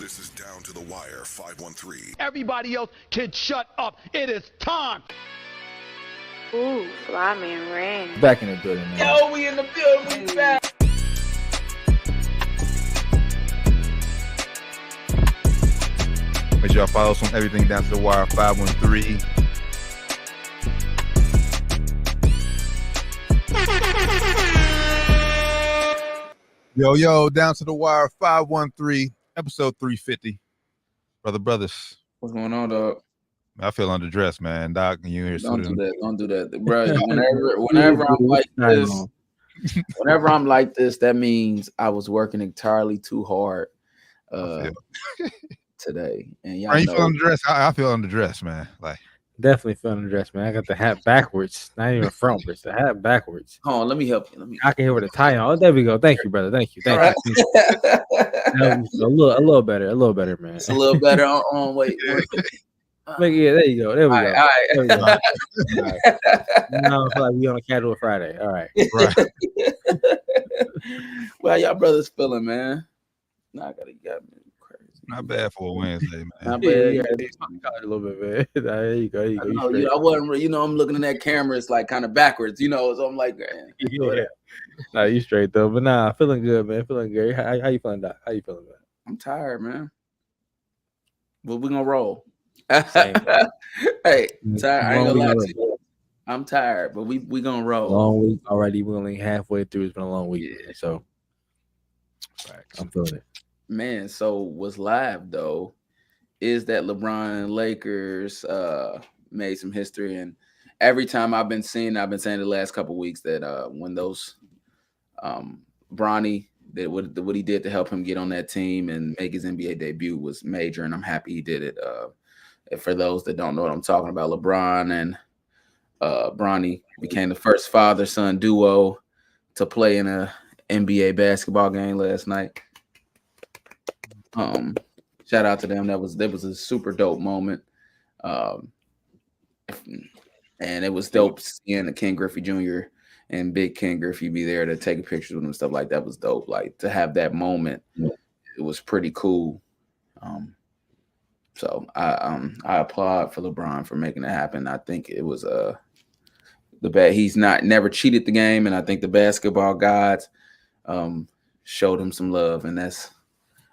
This is Down to the Wire 513. Everybody else can shut up. It is time. Ooh, Fly Man Ring. Back in the building, man. Yo, we in the building. We back. Make sure y'all follow us on everything Down to the Wire 513. Yo, Down to the Wire 513, episode 350. Brothers. What's going on, dog? I feel underdressed, man. Doc, you here? Don't do that, bro. Whenever I'm like this, that means I was working entirely too hard today. And y'all Are you know, feeling underdressed? I feel underdressed, man. Like, Definitely feeling underdressed, man. I got the hat backwards, not even frontwards. The hat backwards. hold on, let me help you. I can hear with the tie on. Oh, there we go. Thank you, brother. Thank you. Right. A little better, man. It's a little better on wait. Yeah, there you go. There we go. All right. There we go. All right. Now I feel like we on a casual Friday. All right. right. Well, y'all brothers feeling, man? Nah, you got me crazy. Not bad for a Wednesday, man. Not Yeah, bad. yeah, a little bit, man. There you go. I wasn't. I'm looking at that camera. It's like kind of backwards, So I'm like, Yeah. Nah, you straight though. But nah, feeling good, man. Feeling good. How you feeling, Doc? How you feeling, man? I'm tired, man. But we're gonna roll. Same. Hey, tired. I ain't gonna lie Long to you. I'm tired, but we gonna roll. Long week already. We're only halfway through. It's been a long week, man, so I'm feeling it. Man, so what's live though is that LeBron and Lakers made some history, and every time I've been saying the last couple of weeks that when those Bronny that what he did to help him get on that team and make his NBA debut was major, and I'm happy he did it. For those that don't know what I'm talking about, LeBron and Bronny became the first father-son duo to play in a NBA basketball game last night. Shout out to them. That was a super dope moment. And it was dope seeing the Ken Griffey Jr. and Big Ken Griffey be there to take pictures with him and stuff like that was dope. Like to have that moment, it was pretty cool. So I applaud for LeBron for making it happen. I think it was he's never cheated the game, and I think the basketball gods showed him some love, and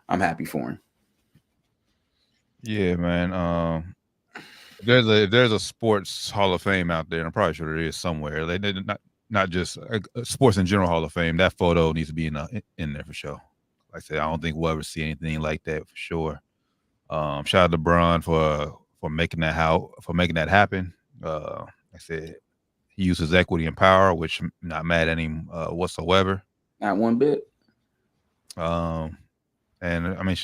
I'm happy for him. Yeah, man. There's a sports Hall of Fame out there, and I'm probably sure there is somewhere. They did not just sports in general Hall of Fame. That photo needs to be in there for sure. Like I said, I don't think we'll ever see anything like that for sure. Shout out to LeBron for making that happen. Like I said, he used his equity and power, which I'm not mad at him whatsoever. Not one bit. And I mean,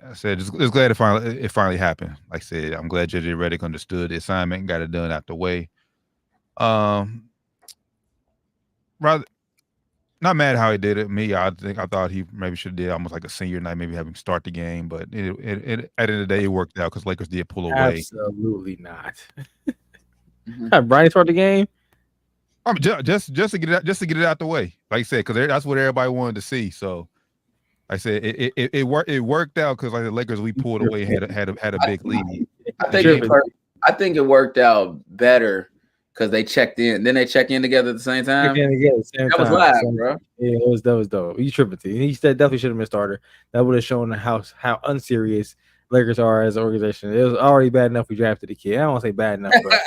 I said it's glad it finally happened. Like I said, I'm glad JJ Redick understood the assignment and got it done out the way. Rather not mad how he did it. I thought he maybe should have did almost like a senior night, maybe have him start the game. But at the end of the day, it worked out because Lakers did pull away. Absolutely not. Bronny start the game. Just to get it out the way. Like I said, because that's what everybody wanted to see. So. I said it worked out because like the Lakers, we pulled away, had a big lead. I think it worked out better because they checked in. Then they check in together at the same time. That was live, bro. Yeah, that was dope. You tripping? He said definitely should have been starter. That would have shown how unserious Lakers are as an organization. It was already bad enough we drafted the kid. I don't want to say bad enough, but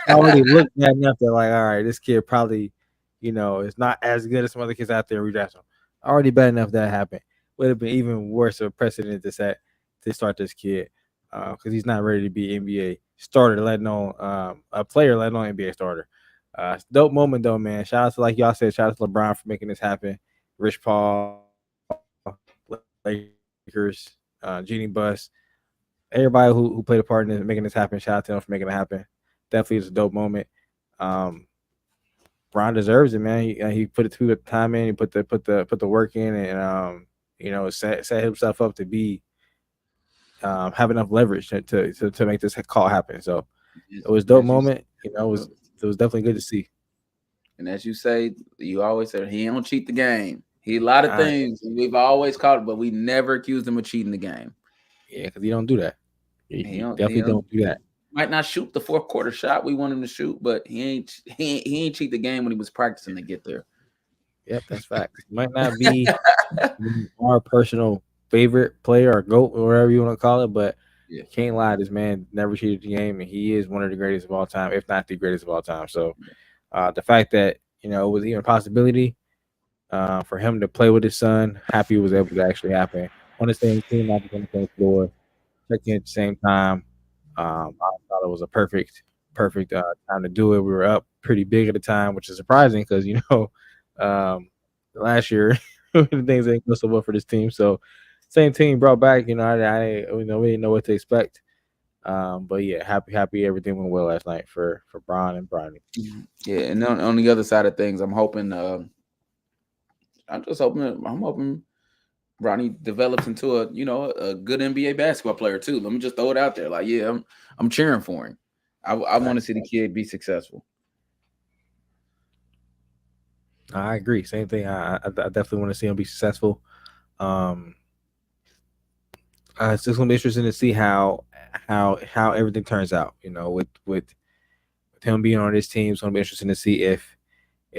already looked bad enough that like, all right, this kid probably, is not as good as some other kids out there. We draft him. Already bad enough that happened. Would have been even worse of a precedent to start this kid because he's not ready to be NBA starter, let alone a player, let alone NBA starter. Dope moment though, man. Shout out to, like y'all said, shout out to LeBron for making this happen. Rich Paul, Lakers, Jeannie Buss, everybody who played a part in making this happen. Shout out to them for making it happen. Definitely is a dope moment. Bron deserves it, man. He put the time in. He put the work in, and set himself up to be have enough leverage to make this call happen. So it was a dope moment. It was definitely good to see. And as you say, you always say he don't cheat the game. He a lot of things. We've always called it, but we never accused him of cheating the game. Yeah, because he don't do that. He definitely don't do that. Might not shoot the fourth quarter shot we want him to shoot, but he ain't cheat the game when he was practicing to get there. Yep, that's fact. Might not be our personal favorite player or GOAT or whatever you want to call it, but can't lie, this man never cheated the game, and he is one of the greatest of all time, if not the greatest of all time. So the fact that it was even a possibility for him to play with his son, happy it was able to actually happen on the same team, not on the same floor, checking at the same time. I thought it was a perfect time to do it. We were up pretty big at the time, which is surprising because last year the things didn't go so well for this team. So same team brought back. We didn't know what to expect. But yeah, happy everything went well last night for Bron and Bronny. Yeah, and on the other side of things, I'm hoping. I'm hoping Bronny develops into a good NBA basketball player too. Let me just throw it out there. Like, yeah, I'm cheering for him. I want to see the kid be successful. I agree. Same thing. I definitely want to see him be successful. It's just gonna be interesting to see how everything turns out. With him being on this team, it's gonna be interesting to see if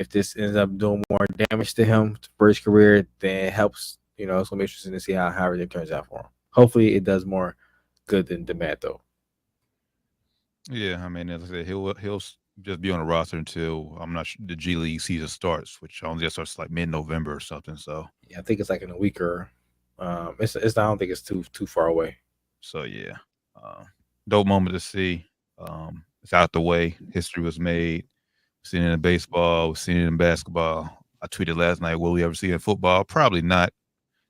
this ends up doing more damage to him for his career than it helps. It's gonna be interesting to see how everything turns out for him. Hopefully, it does more good than bad, though. Yeah, I mean, as I said, he'll just be on the roster until I'm not sure the G League season starts, which only starts like mid-November or something. So yeah, I think it's like in a week or it's I don't think it's too far away. So yeah, dope moment to see. It's out the way. History was made. We've seen it in baseball. We've seen it in basketball. I tweeted last night, will we ever see it in football? Probably not.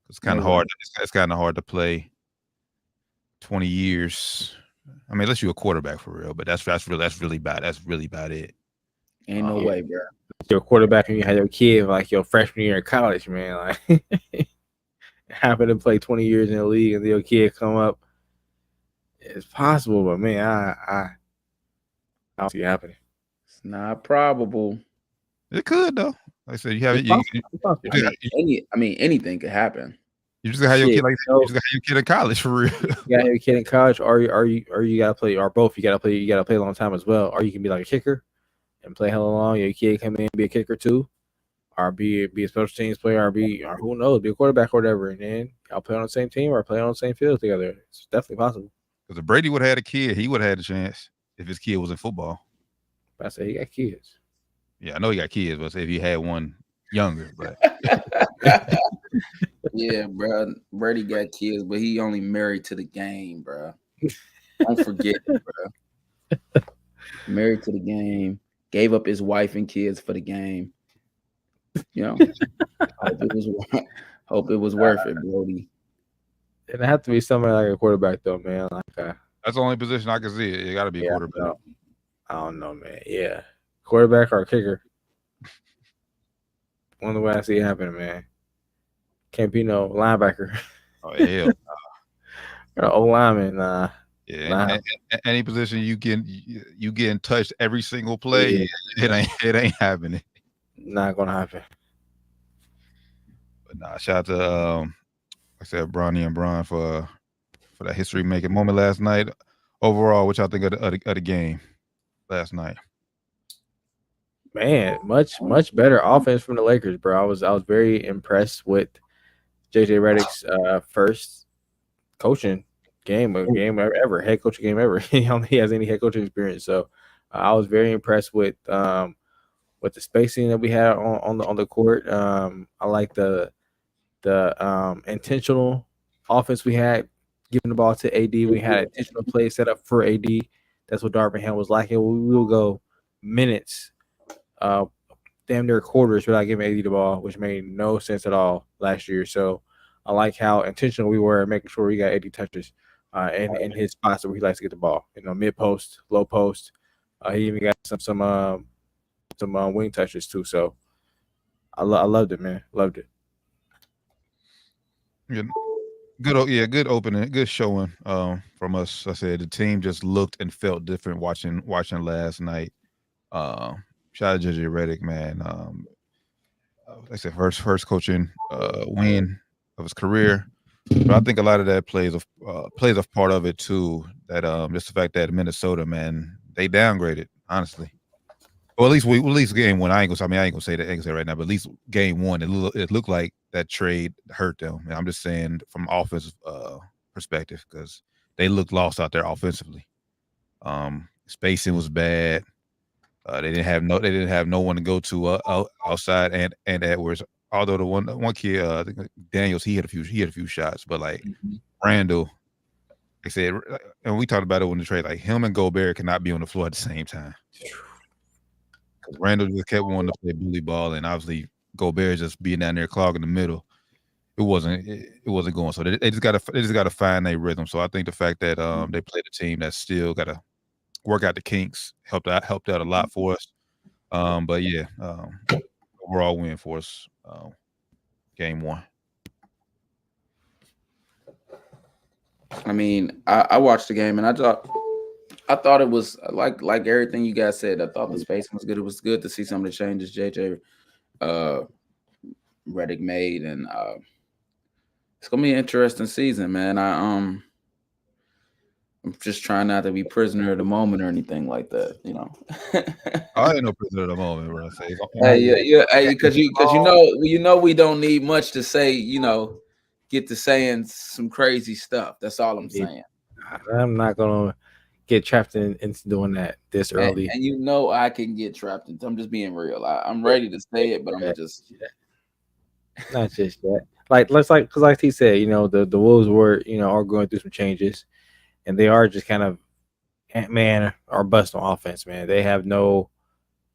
It's kind of hard. It's kind of hard to play 20 years. I mean, unless you're a quarterback for real, but that's really bad. That's really about it. Ain't no way, bro. You're a quarterback and you had your kid like your freshman year in college, man. Like happen to play 20 years in the league and your kid come up. It's possible, but man, I don't see it happening. It's not probable. It could though. Like I said, you have anything could happen. You just got your kid you just got your kid in college for real. You got your kid in college, or you gotta play, or both. You gotta play a long time as well, or you can be like a kicker and play hella long. Your kid come in and be a kicker too, or be a special teams player, or who knows, be a quarterback or whatever, and then y'all play on the same team or play on the same field together. It's definitely possible. Because if Brady would have had a kid, he would have had a chance if his kid was in football. But I say he got kids. Yeah, I know he got kids, but say if he had one younger, but yeah, bro. Brady got kids, but he only married to the game, bro. Don't forget it, bro. Married to the game, gave up his wife and kids for the game. Hope it was worth it, Brody. And it have to be somebody like a quarterback, though, man. That's the only position I can see. It got to be a quarterback. No. I don't know, man. Yeah, quarterback or kicker. One of the ways I see it happening, man. Can't be no linebacker. Oh hell, O lineman, nah. Yeah, any position you getting touched every single play, it ain't happening. Not gonna happen. But nah, shout out to like I said, Bronny and Bron for that history making moment last night. Overall, what y'all think of the game last night? Man, much better offense from the Lakers, bro. I was very impressed with JJ Redick's first coaching game ever, head coaching game ever. He has any head coaching experience, so I was very impressed with the spacing that we had on the court. I like the intentional offense we had, giving the ball to AD. We had intentional plays set up for AD. That's what Darvin Ham was lacking. We will go minutes, damn near quarters without giving AD the ball, which made no sense at all last year. So I like how intentional we were making sure we got AD touches in his spots where he likes to get the ball. Mid post, low post. He even got some wing touches too. So I loved it, man. Loved it. Good opening, good showing from us. I said the team just looked and felt different watching last night. Shout out to JJ Redick, man. like I said, first coaching win of his career. But I think a lot of that plays a part of it too. That just the fact that Minnesota, man, they downgraded, honestly. Well, at least game one. I ain't gonna say that. I ain't gonna say right now, but at least game one, it looked like that trade hurt them. And I'm just saying from offensive perspective because they looked lost out there offensively. Spacing was bad. They didn't have no one to go to outside and Edwards. Although the one kid, I think Daniels, he had a few shots, but like Randall, they said, and we talked about it when the trade, like him and Gobert cannot be on the floor at the same time. Because Randall just kept wanting to play bully ball, and obviously Gobert just being down there clogging the middle. It wasn't going. So they just gotta find their rhythm. So I think the fact that they played a team that still gotta work out the kinks helped out a lot for us. But yeah, overall win for us. Game one. I mean, I watched the game and I thought it was like everything you guys said. I thought the spacing was good. It was good to see some of the changes JJ Redick made, and it's gonna be an interesting season, man. I'm just trying not to be prisoner of the moment or anything like that, you know. I ain't no prisoner of the moment, bro. Hey, because you know we don't need much to say, you know, get to saying some crazy stuff. That's all I'm saying. I'm not gonna get trapped into doing that this early. And you know I can get trapped into. I'm just being real. I'm ready to say it, but I'm just not just that. Because like he said, you know, the Wolves are going through some changes. And they are just kind of Ant-Man or bust on offense, man. They have no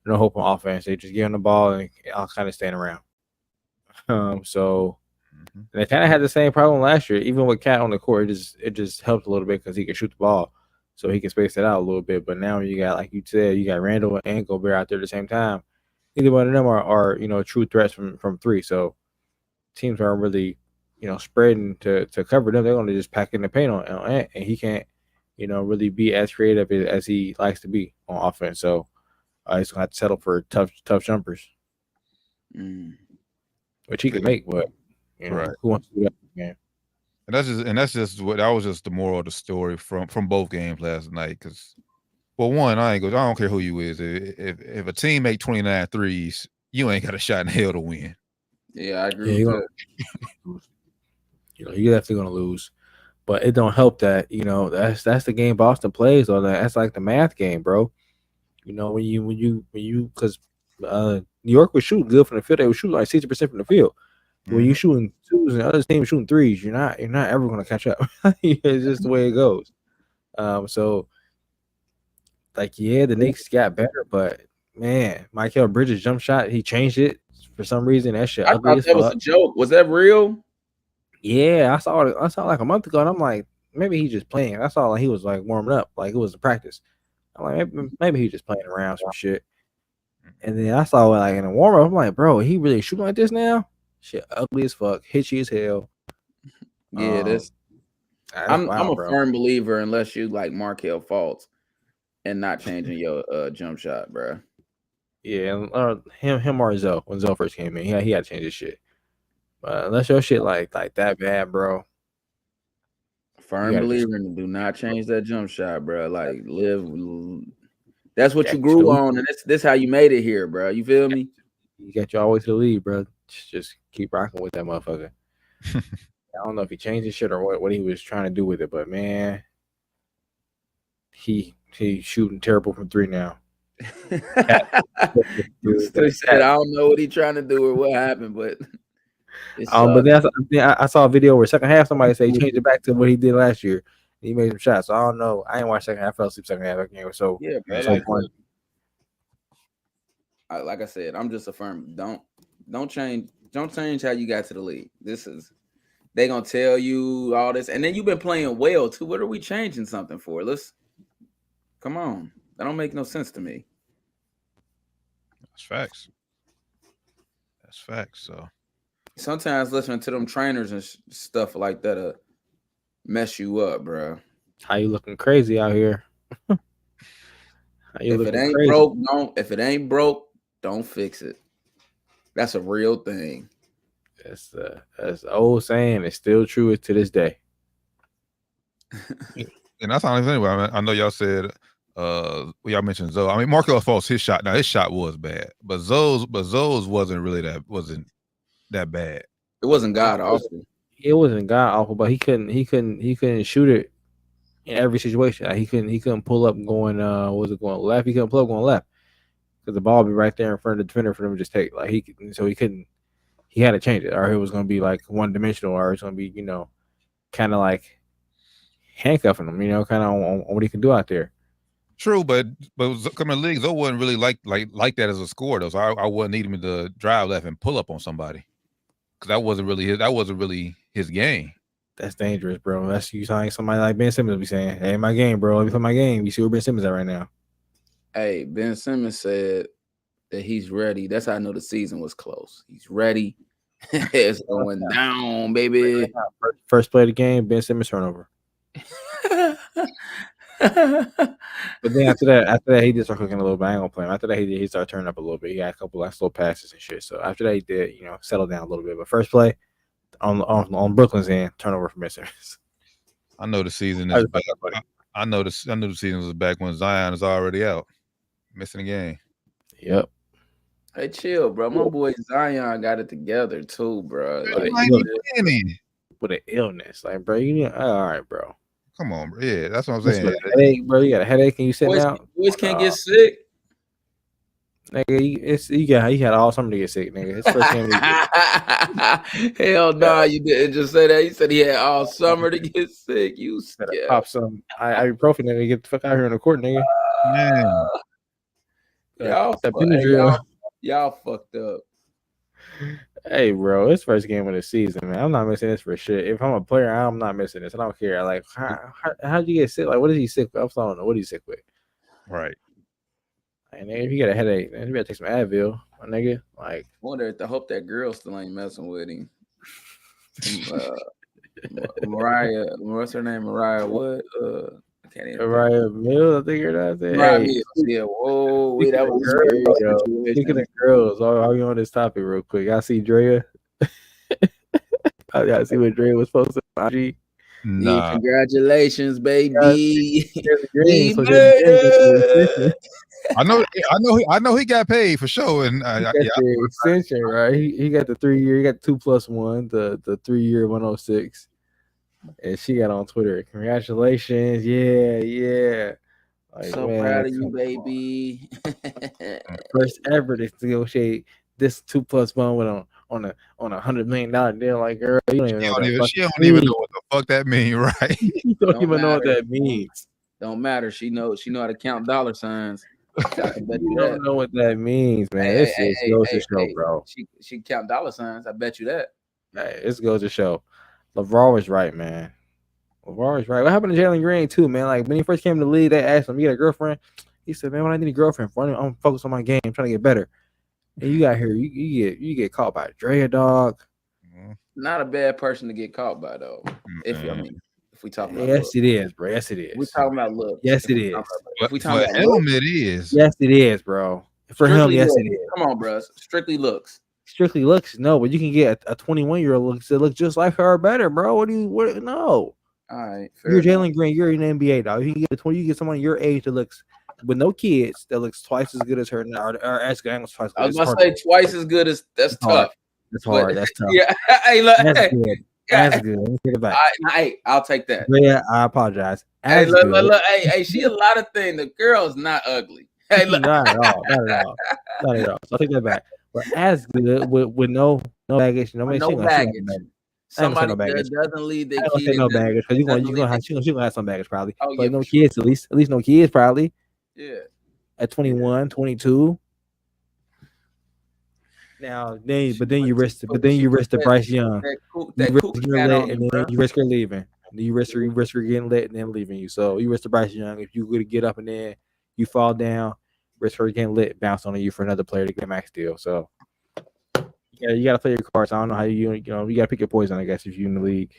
hope on offense. They just get on the ball and I'll kind of stand around. So they kind of had the same problem last year. Even with Cat on the court, it just helped a little bit because he can shoot the ball, so he can space it out a little bit. But now you got, like you said, you got Randall and Gobert out there at the same time. Neither one of them are true threats from three. So teams aren't really spreading to cover them. They're going to just pack in the paint on Ant, and he can't, really be as creative as he likes to be on offense. So he's going to have to settle for tough jumpers, which he can make, but right. Who wants to do that again? And that was just the moral of the story from both games last night. Because, well, one, I don't care who you is. If a team make 29 threes, you ain't got a shot in hell to win. Yeah, I agree with that. You're definitely gonna lose, but it don't help that that's the game Boston plays, or that's like the math game, bro. When you because New York was shooting good from the field, they were shooting like 60% from the field. When you shooting twos and other teams shooting threes, you're not ever gonna catch up. It's just the way it goes. So the Knicks got better, but man, Mikal Bridges jump shot, he changed it for some reason. That shit ugly as fuck. That was a joke. Was that real? Yeah, I saw it like a month ago, and I'm like, maybe he's just playing. I saw like he was like warming up, like it was a practice. I'm like, maybe he's just playing around some shit. And then I saw it like in a warm up. I'm like, bro, he really shooting like this now? Shit, ugly as fuck, hitchy as hell. Yeah, I'm a firm believer unless you like Markelle Fultz and not changing your jump shot, bro. Yeah, him or Zoe when Zoe first came in, he had to change his shit. But unless your shit like that bad, bro. Firm believer and do not change that jump shot, bro. Like that's what you grew on, and this how you made it here, bro. You feel me? You got you all the way to the lead, bro. Just keep rocking with that motherfucker. I don't know if he changed his shit or what he was trying to do with it, but man, he's shooting terrible from three now. They said I don't know what he's trying to do or what happened, but but then I saw a video where second half somebody say he changed it back to what he did last year. He made some shots. So I don't know. I ain't watched second half. I fell asleep second half. So yeah, bro, like I said, I'm just a firm. Don't change how you got to the league. They gonna tell you all this, and then you've been playing well too. What are we changing something for? Come on. That don't make no sense to me. That's facts. So sometimes listening to them trainers and stuff like that mess you up, bro. How you looking crazy out here? If it ain't broke, don't fix it. That's a real thing. That's the old saying. It's still true to this day. And that's the only thing. I know y'all said, y'all mentioned Zoe. I mean, Markelle Fultz, his shot was bad, but Zoe's wasn't that bad. It wasn't god awful. It wasn't god awful, but he couldn't shoot it in every situation. Like, he couldn't pull up going going left. He couldn't pull up going left because the ball would be right there in front of the defender for them to just take. Like he couldn't. He had to change it, or it was going to be like one dimensional, or it's going to be kind of like handcuffing him, kind of on what he can do out there. True, but coming to the league, Zoe wasn't really like that as a scorer though. So I wouldn't need him to drive left and pull up on somebody, because that wasn't really his game. That's dangerous, bro. That's you sound like somebody like Ben Simmons be saying, "Hey, my game, bro. Let me play my game." You see where Ben Simmons at right now? Hey, Ben Simmons said that he's ready. That's how I know the season was close. He's ready. It's going down, baby. First play of the game, Ben Simmons turnover. But then after that, he did start cooking a little bit. I ain't gonna play him. After that, he started turning up a little bit. He got a couple like slow passes and shit. So after that, he did settle down a little bit. But first play on Brooklyn's end, turnover for Ben Simmons. I know the season is back. I know the season was back when Zion is already out, missing a game. Yep. Hey, chill, bro. My boy Zion got it together too, bro. Like, with an illness, like, bro, all right, bro. Come on, bro. Yeah, that's what I'm saying. Headache, bro. You got a headache and you sitting out. Boys can't get sick. Nigga, he had all summer to get sick, nigga. His first game. Hell no, you didn't just say that. You said he had all summer to get sick. You scared. Pop some ibuprofen, nigga. Get the fuck out here in the court, nigga. Man. Y'all fucked up. Hey, bro, it's first game of the season, man. I'm not missing this for shit. If I'm a player, I'm not missing this. I don't care. Like, how'd you get sick? Like, what is he sick with? I don't know. What is he sick with? Right. And if you got a headache, then you better take some Advil, my nigga. Like, I hope that girl still ain't messing with him. Mariah, what's her name? Mariah what? I can't even. Mariah Mills, I think you're not there. Mariah Mills. Yeah. Whoa, wait, that was girl. Speaking of girls, are we on this topic real quick? I see Drea. I see what Drea was posting on IG. Nah. Yeah, congratulations, baby. I know he got paid for sure, and the extension, right? He got the 3 year, he got 2+1, the 3 year 106, and she got on Twitter, congratulations, yeah. Like, so man, proud of you, baby. First ever to negotiate this 2+1 with on a $100 million deal. Like, girl, you don't even know. She don't even know what the fuck that means, right? You don't even know what that means. Don't matter. She know how to count dollar signs. You don't know what that means, man. This goes to show, bro. She count dollar signs. I bet you that. Hey, this goes to show. LeBron was right, man. LeBron was right. What happened to Jalen Green too, man? Like when he first came to the league, they asked him, "You got a girlfriend?" He said, "Man, what I need a girlfriend for? I'm focused on my game. I'm trying to get better." And you got here, you get caught by Drea, dog. Not a bad person to get caught by, though. If we talk about it is, bro. Yes, it is. We talking about look. Yes, it is. If we talking about him, it is. Yes, it is, bro. For him, yes, it is. Come on, bro. Strictly looks. Strictly looks, no. But you can get a 21-year-old look just like her or better, bro. What? No. All right. You're Jalen Green. You're an NBA dog. You can get you get someone your age that looks with no kids that looks twice as good as her, or as good as twice. I was about to say twice as good as that's tough. That's hard. That's tough. Yeah. Hey, look. That's good. That's good. Let me take it back. I'll take that. Yeah, I apologize. Hey, look. Hey, she a lot of things. The girl's not ugly. Hey, look. Not at all. Not at all. So I'll take that back. But as good with no baggage, no baggage. Somebody that doesn't leave their kids. No baggage because she's gonna have some baggage probably. But no kids, at least no kids probably. Yeah. At 21, 22. Now, then you risk the Bryce Young. You risk her leaving. You risk her getting lit and then leaving you. So you risk the Bryce Young. If you could get up and then you fall down, risk her getting lit, bounce on you for another player to get a max deal. So yeah, you gotta play your cards. I don't know how you gotta pick your poison, I guess, if you're in the league.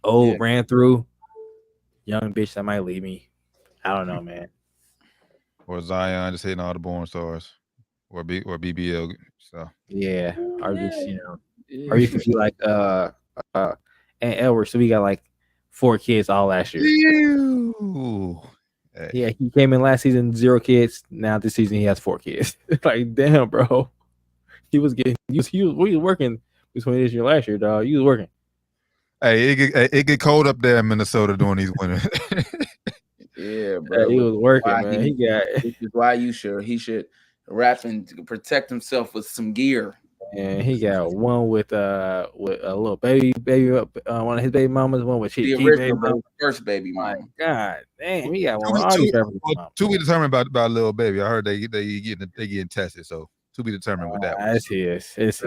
Ran through. Young bitch that might leave me. I don't know, man. Or Zion just hitting all the born stars. or BBL. So Yeah, or just Yeah. or you could be like and Edward. So we got like 4 kids all last year. Ew. Hey. Yeah, he came in last season 0 kids. Now this season he has 4 kids. Like damn, bro. He was working between this year and last year, dog. He was working. Hey, it get cold up there in Minnesota during these winters. Yeah, bro. He was working, man. Which is why he should wrap and protect himself with some gear. And he got one with a little baby, one of his baby mamas, one with the original first baby mama. God damn, he got one with all these to be determined about little baby. I heard they getting tested, so to be determined with that one. It's his. It's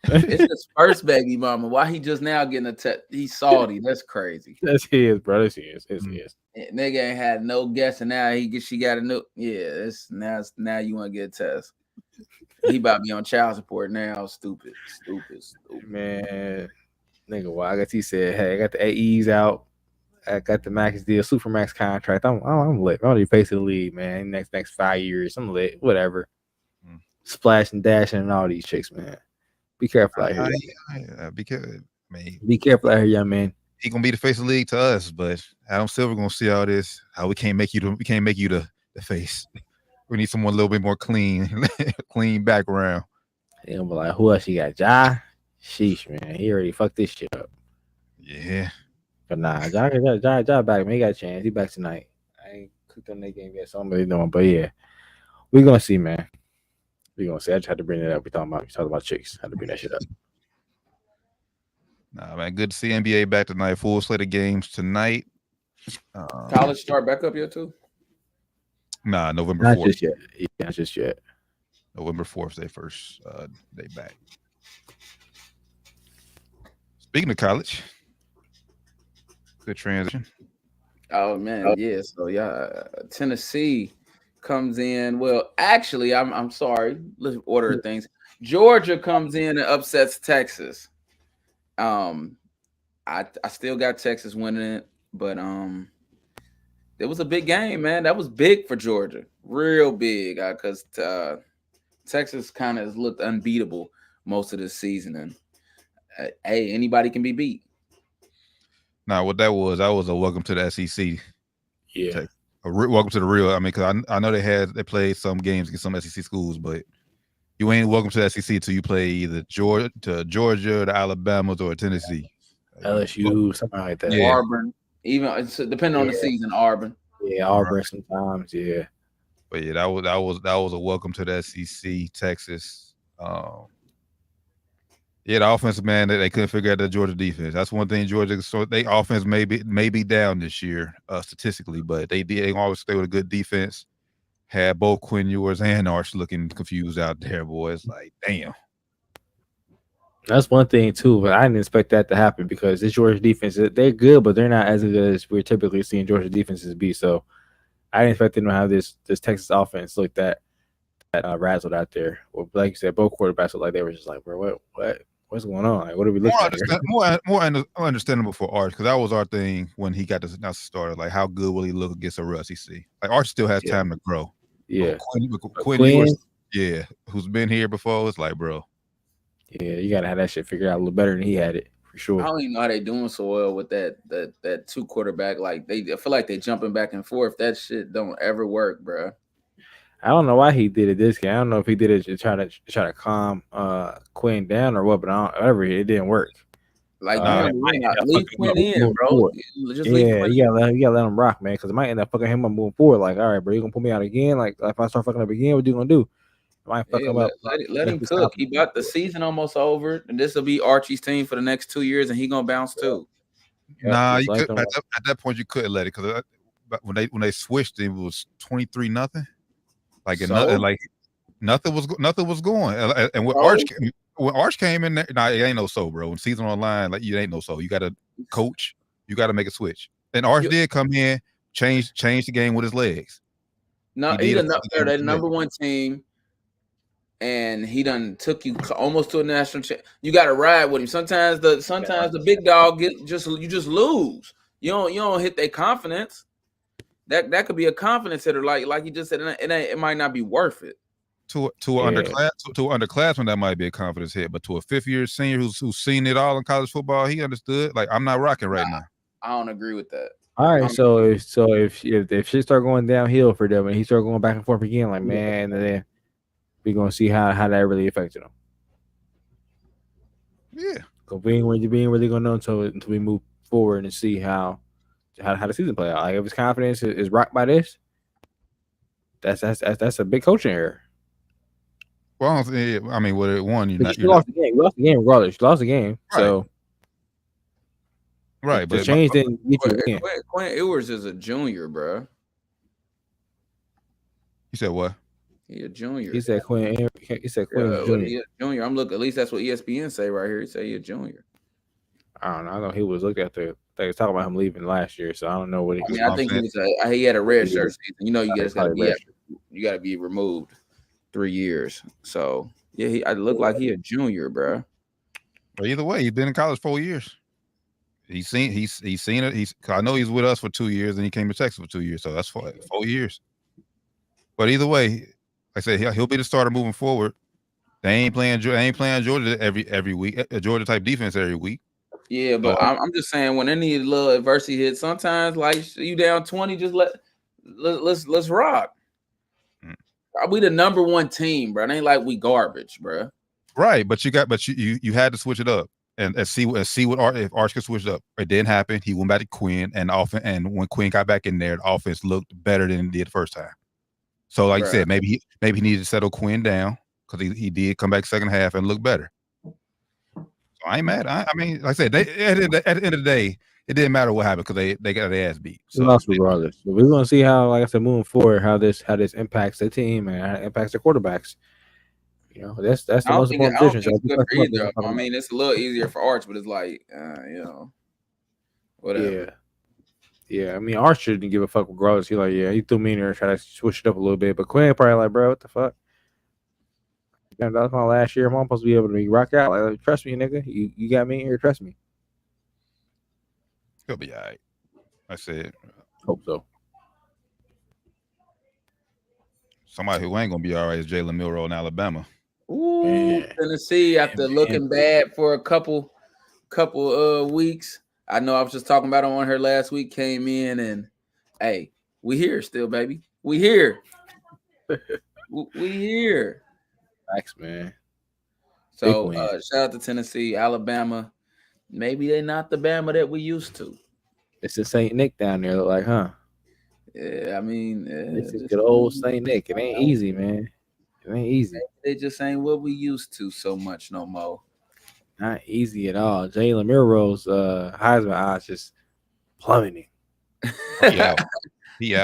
his first baby mama. Why he just now getting a test? He's salty. That's crazy. That's his, bro. That's his. It's his. Nigga ain't had no guess, and now she got a new. Yeah, now you want to get a test. He about to be on child support now. Stupid. Man, nigga, why? I guess he said, "Hey, I got the AEs out. I got the max deal, Supermax contract. I'm lit. I'm already facing the league, man. Next 5 years, I'm lit. Whatever. Splashing, dashing, and all these chicks, man. Be careful out here. Be careful, man. Be careful out here, young man. He gonna be the face of the league to us, but Adam Silver gonna see all this. How we can't make you the face. We need someone a little bit more clean background. He gonna be like, who else you got? Ja? Sheesh, man. He already fucked this shit up. Yeah. But nah, Ja back, man. He got a chance. He back tonight. I ain't cooked on that game yet, so I'm really doing. But yeah, we gonna see, man. We gonna see. I just had to bring it up. We talking about chicks. Had to bring that shit up. Nah, man. Good to see NBA back tonight. Full slate of games tonight. College start back up yet too? Nah, November 4th. Not just yet. Yeah, not just yet. November 4th, they first day back. Speaking of college, good transition. Oh man, yeah. So Tennessee comes in. Well, actually, I'm sorry. Let's order things. Georgia comes in and upsets Texas. I still got Texas winning it, but it was a big game, man. That was big for Georgia, real big, because Texas kind of looked unbeatable most of the season, and hey, anybody can be beat. Now, what that was a welcome to the SEC. Yeah, welcome to the real. I mean, because I know they played some games against some SEC schools, but you ain't welcome to the SEC till you play either Georgia, the Alabamas, or Tennessee, LSU, something like that. Yeah. Auburn, even depending on the season, Auburn. Yeah, Auburn sometimes. Yeah, but yeah, that was a welcome to the SEC. Texas. Yeah, the offensive man they couldn't figure out the Georgia defense. That's one thing Georgia. So they offense may be down this year statistically, but they always stay with a good defense. Had both Quinn Ewers and Arch looking confused out there, boys. Like, damn. That's one thing too, but I didn't expect that to happen because this Georgia defense, they're good, but they're not as good as we're typically seeing Georgia defenses be. So I didn't expect them to have this Texas offense look that razzled out there. Well, like you said, both quarterbacks look like they were just like, bro, what's going on? Like, what are we looking at? More understandable for Arch, because that was our thing when he got this announcement started. Like, how good will he look against a real SEC? Like, Arch still has time to grow. Yeah. Quinn, who's been here before, it's like, bro. Yeah, you gotta have that shit figured out a little better than he had it for sure. I don't even know how they doing so well with that 2 quarterback. Like I feel like they jumping back and forth. That shit don't ever work, bro. I don't know why he did it this game. I don't know if he did it to try to calm Quinn down or what, but whatever, it didn't work. Like leave Quinn in, bro. Just leave Quinn. You gotta let him rock, man, because it might end up fucking him up moving forward. Like, all right, bro, you gonna put me out again? Like, if I start fucking up again, what you gonna do? Might fuck him up. Let him cook. He got the season almost over, and this will be Archie's team for the next 2 years, and he gonna bounce too. Nah, you could, at that point you couldn't let it, because when they switched, it was 23-0. Like nothing was going. And when Arch came in there, nah, it ain't no so, bro. When season online, like you ain't no so. You got to coach. You got to make a switch. And Arch did come in, change the game with his legs. No, they're the number 1 team. And he done took you almost to a national championship. You got to ride with him. Sometimes the big dog you just lose. You don't hit their confidence. That could be a confidence hitter, like you just said. It might not be worth it. To an underclassman, that might be a confidence hit, but to a 5th-year senior who's seen it all in college football, he understood. Like, I'm not rocking right now. I don't agree with that. All right, so if shit start going downhill for them and he start going back and forth again, like man, then we're gonna see how that really affected him. Yeah, because we ain't really gonna know until we move forward and see how the season play out. Like if his confidence is rocked by this, that's a big coaching error. Well, I mean, what it won, you lost the game. You lost the game regardless. You lost the game, right. So right. The change didn't get you again. Quinn Ewers is a junior, bro. You said what? He a junior. He said Quinn. He said Quinn was junior. He a junior. I'm looking. At least that's what ESPN say right here. He say he a junior. I don't know. I know he was looked at they was talking about him leaving last year, so I don't know what he. I think he had a red shirt season. You know, you got to be removed 3 years. So yeah, I look like he a junior, bro. But either way, he's been in college 4 years. He's seen it. I know he's with us for 2 years, and he came to Texas for 2 years, so that's 4 years. But either way, like I said, he'll be the starter moving forward. They ain't playing Georgia every week, a Georgia type defense every week. Yeah, but I'm just saying when any little adversity hits, sometimes like you down 20, just let's rock. We the number one team, bro. It ain't like we garbage, bro. Right, but you had to switch it up and see what if Arch could switch it up. It didn't happen. He went back to Quinn, and when Quinn got back in there, the offense looked better than it did the first time. So, like you said, maybe he needed to settle Quinn down because he did come back second half and look better. So I ain't mad. I mean, like I said, at the end of the day, it didn't matter what happened because they got their ass beat. So lost regardless. So we're gonna see how, like I said, moving forward, how this impacts the team and how it impacts the quarterbacks. You know, that's the most important position. I mean, it's a little easier for Arch, but it's like, whatever. Yeah. I mean, Arch shouldn't give a fuck regardless. He he threw me in there and tried to switch it up a little bit. But Quinn probably like, bro, what the fuck? That was my last year. I'm supposed to be able to rock out. Like, trust me, nigga. You got me in here. Trust me. He'll be all right. I said. Hope so. Somebody who ain't gonna be all right is Jalen Milroe in Alabama. Ooh, Tennessee after looking bad for a couple weeks. I know I was just talking about it on her last week. Came in and hey, we here still, baby. We here. we here. Thanks, man. So shout out to Tennessee, Alabama. Maybe they're not the Bama that we used to. It's the St. Nick down there, look like, huh? Yeah, I mean, it's a good old St. Nick. It ain't easy, man. It ain't easy. They just ain't what we used to so much no more. Not easy at all. Jalen Milroe's Heisman odds just plummeting. He out. He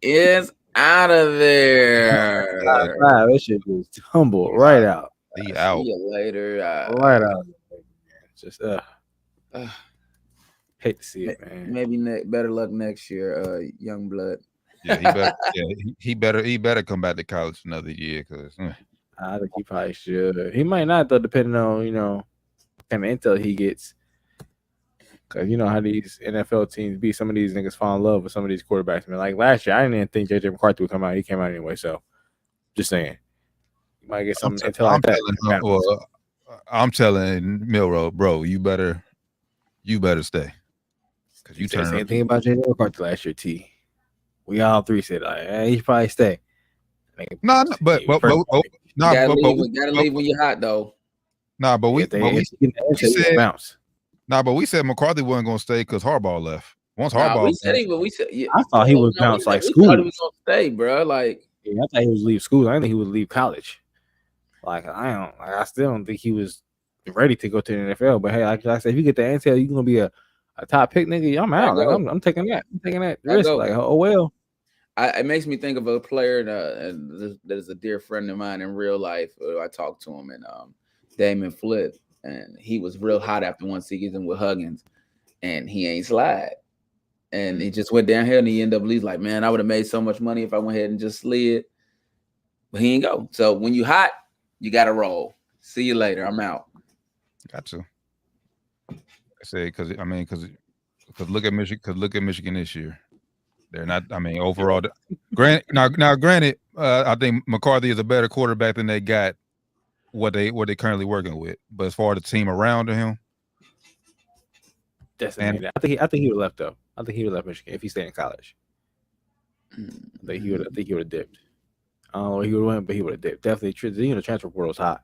is out of there. That shit just tumbled right out. He out. See you later. Right out. Just hate to see it, man. Maybe better luck next year, young blood. Yeah, he better come back to college another year because I think he probably should. He might not though, depending on what kind of intel he gets. Because you know how these NFL teams be. Some of these niggas fall in love with some of these quarterbacks. Man, like last year, I didn't even think JJ McCarthy would come out. He came out anyway. So, just saying, you might get some intel like that. I'm telling Milroe, bro, you better stay. Because you said the same thing about JJ McCarthy last year. T. We all three said he should probably stay. You gotta leave when you're hot though. We said McCarthy wasn't gonna stay because Harbaugh left. Once Harbaugh, I thought he would bounce like school. He was gonna stay, bro. Like, I thought he would leave school. I didn't think he would leave college. I still don't think he was ready to go to the NFL. But hey, like I said, if you get the intel, you're gonna be a top pick, nigga. I'm out. I'm taking that. I'm taking that risk. Like, oh well. It makes me think of a player that is a dear friend of mine in real life. I talked to him, and Damon Flip, and he was real hot after one season with Huggins, and he ain't slide, and he just went downhill, and he ended up leaving. Like, man, I would have made so much money if I went ahead and just slid, but he ain't go. So when you hot, you got to roll. See you later. I'm out. Got to. I say because look at Michigan. Because look at Michigan this year. They're not. I mean, overall, granted, I think McCarthy is a better quarterback than they got what they currently working with. But as far as the team around him, decimated. I think he would have left though. I think he would have left Michigan if he stayed in college. I think he would have dipped. I don't know what he would have went, but he would have dipped. Definitely, the transfer portal's hot.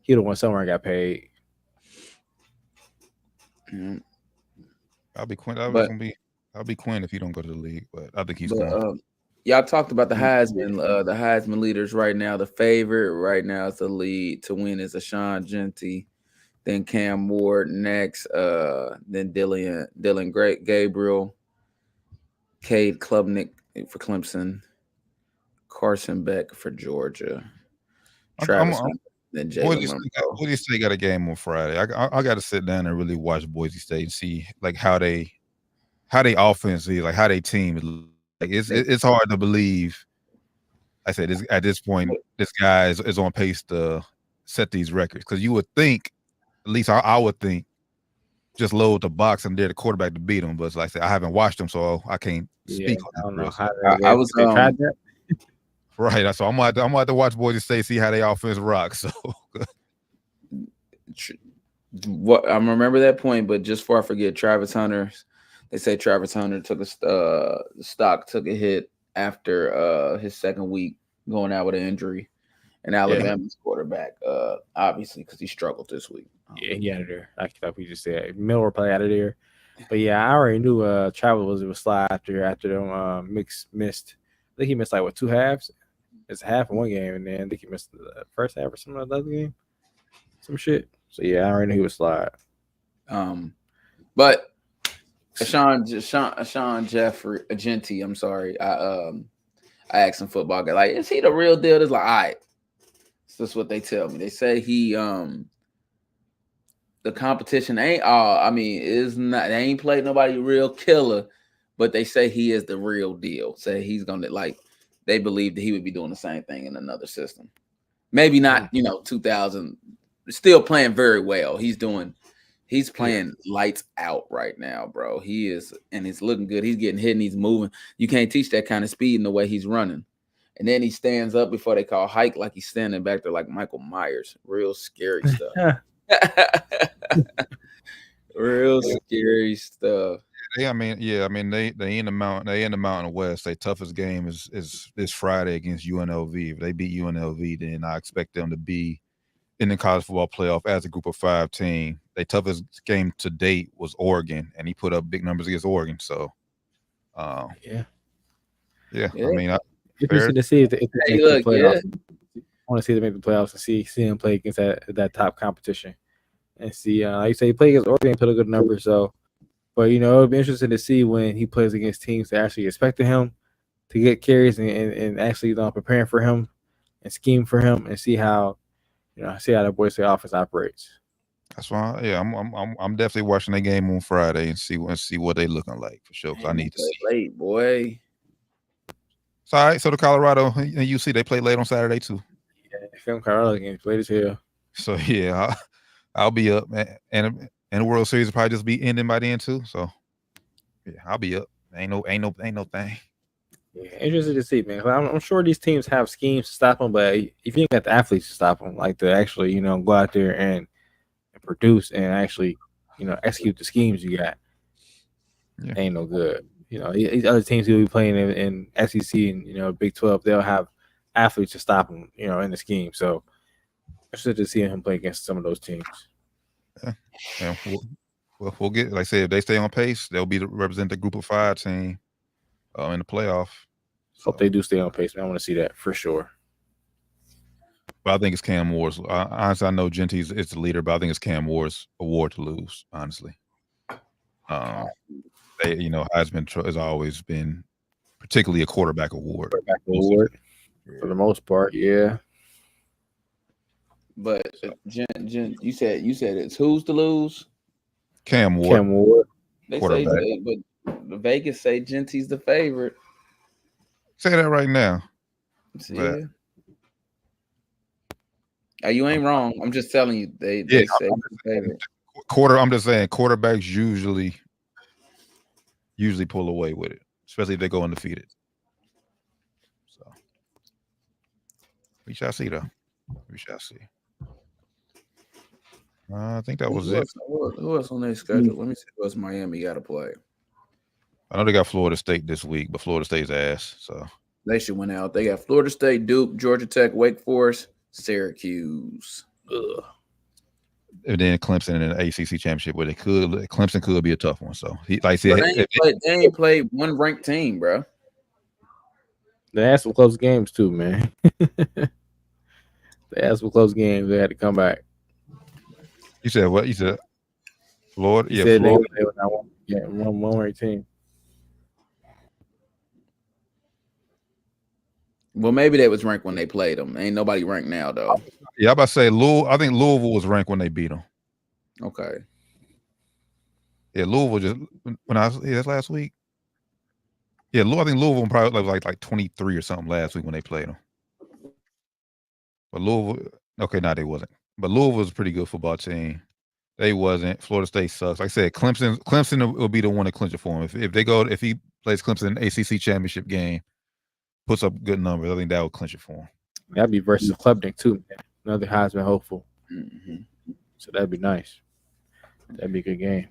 He would have went somewhere and got paid. I'll be Quinn. I'll be Quinn if he don't go to the league, but I think he's going. Y'all talked about the Heisman leaders right now. The favorite right now is the lead to win is Ashawn Genty, then Cam Ward next, then Dylan Gabriel, Cade Klubnik for Clemson, Carson Beck for Georgia, Travis, then Jalen. Boise State got a game on Friday. I got to sit down and really watch Boise State and see like how they offense is, like how they team is. Like it's hard to believe. I said at this point, this guy is on pace to set these records because you would think, at least I would think, just load the box and they're the quarterback to beat them. But like I said, I haven't watched them, so I can't speak on that. I don't know how I was tried that. Right. So I'm gonna have to watch Boise State, see how they offense rocks. So what I remember that point, but just before I forget, Travis Hunter. They say Travis Hunter took took a hit after his second week going out with an injury, and Alabama's quarterback, obviously because he struggled this week. Yeah, he out of there. Like we just said, Miller probably out of there. But yeah, I already knew Travis was slide after them missed. I think he missed like 2 halves. It's a half in one game, and then I think he missed the first half or something like that game. Some shit. So yeah, I already knew he was slide. But Ashawn Jeffrey Genty, I'm sorry. I asked some football guy, like, is he the real deal? It's like, all right. So that's what they tell me. They say he the competition ain't is not, they ain't played nobody real killer, but they say he is the real deal. Say he's gonna they believe that he would be doing the same thing in another system. Maybe not, 2000, still playing very well. He's playing lights out right now, bro. He is, and he's looking good. He's getting hit and he's moving. You can't teach that kind of speed in the way he's running. And then he stands up before they call hike like he's standing back there like Michael Myers. Real scary stuff. Real scary stuff. They in the Mountain West. Their toughest game is this Friday against UNLV. If they beat UNLV, then I expect them to be in the college football playoff as a group of 5 team. Their toughest game to date was Oregon, and he put up big numbers against Oregon. So, yeah. I mean, interesting to see if they make the playoffs. I want to see them make the playoffs and see him play against that top competition, and see. Like you say, he played against Oregon, put a good number. So, but it'll be interesting to see when he plays against teams that actually expected him to get carries and actually preparing for him and scheme for him and see how the Boise State offense operates. That's why, I'm definitely watching that game on Friday and see what they looking like for sure. Because I need to see. Late, boy. It's all right. So the Colorado and UC, they play late on Saturday too. Yeah, film Colorado games late as hell. So yeah, I'll be up, man. And the World Series will probably just be ending by then too. So yeah, I'll be up. Ain't no thing. Yeah, interesting to see, man. I'm sure these teams have schemes to stop them, but if you ain't got the athletes to stop them, like to actually, go out there and produce and actually, execute the schemes you got, ain't no good. These other teams who will be playing in SEC and Big 12, they'll have athletes to stop them, in the scheme. So interested to see him play against some of those teams. Yeah. We'll get, like I said, if they stay on pace, they'll be represent the group of 5 team in the playoff. Hope they do stay on pace, man. I want to see that for sure. But I think it's Cam Ward's. Honestly, I know Genty's it's the leader, but I think it's Cam Ward's award to lose. Honestly, Heisman has always been, particularly a quarterback award. For the most part, yeah. But you said it's who's to lose? Cam Ward. They say, but Vegas say Genty's the favorite. Say that right now. Yeah. You ain't wrong. I'm just telling you. They say the favorite. I'm just saying quarterbacks usually pull away with it. especially if they go undefeated. So we shall see, though. We shall see. I think that was it. Who else on their schedule? Let me see who else Miami got to play. I know they got Florida State this week, but Florida State's ass. So they should win out. They got Florida State, Duke, Georgia Tech, Wake Forest, Syracuse. Ugh. And then Clemson in the ACC championship, where Clemson could be a tough one. So they ain't played one ranked team, bro. They had some close games too, man. They had some close games. They had to come back. You said what? You said Florida? Yeah, Florida. They were not one ranked team. Well, maybe they was ranked when they played them. Ain't nobody ranked now, though. Yeah, I'm about to say I think Louisville was ranked when they beat them. Okay. Yeah, Louisville just that's last week. Yeah, I think Louisville probably like 23 or something last week when they played them. But Louisville, okay, they wasn't. But Louisville was a pretty good football team. They wasn't. Florida State sucks. Like I said, Clemson will be the one to clinch it for him. If he plays Clemson in the ACC championship game, puts up good numbers, I think that will clinch it for him. That'd be versus Klubnik too, man. Another Heisman hopeful. Mm-hmm. So that'd be nice. That'd be a good game.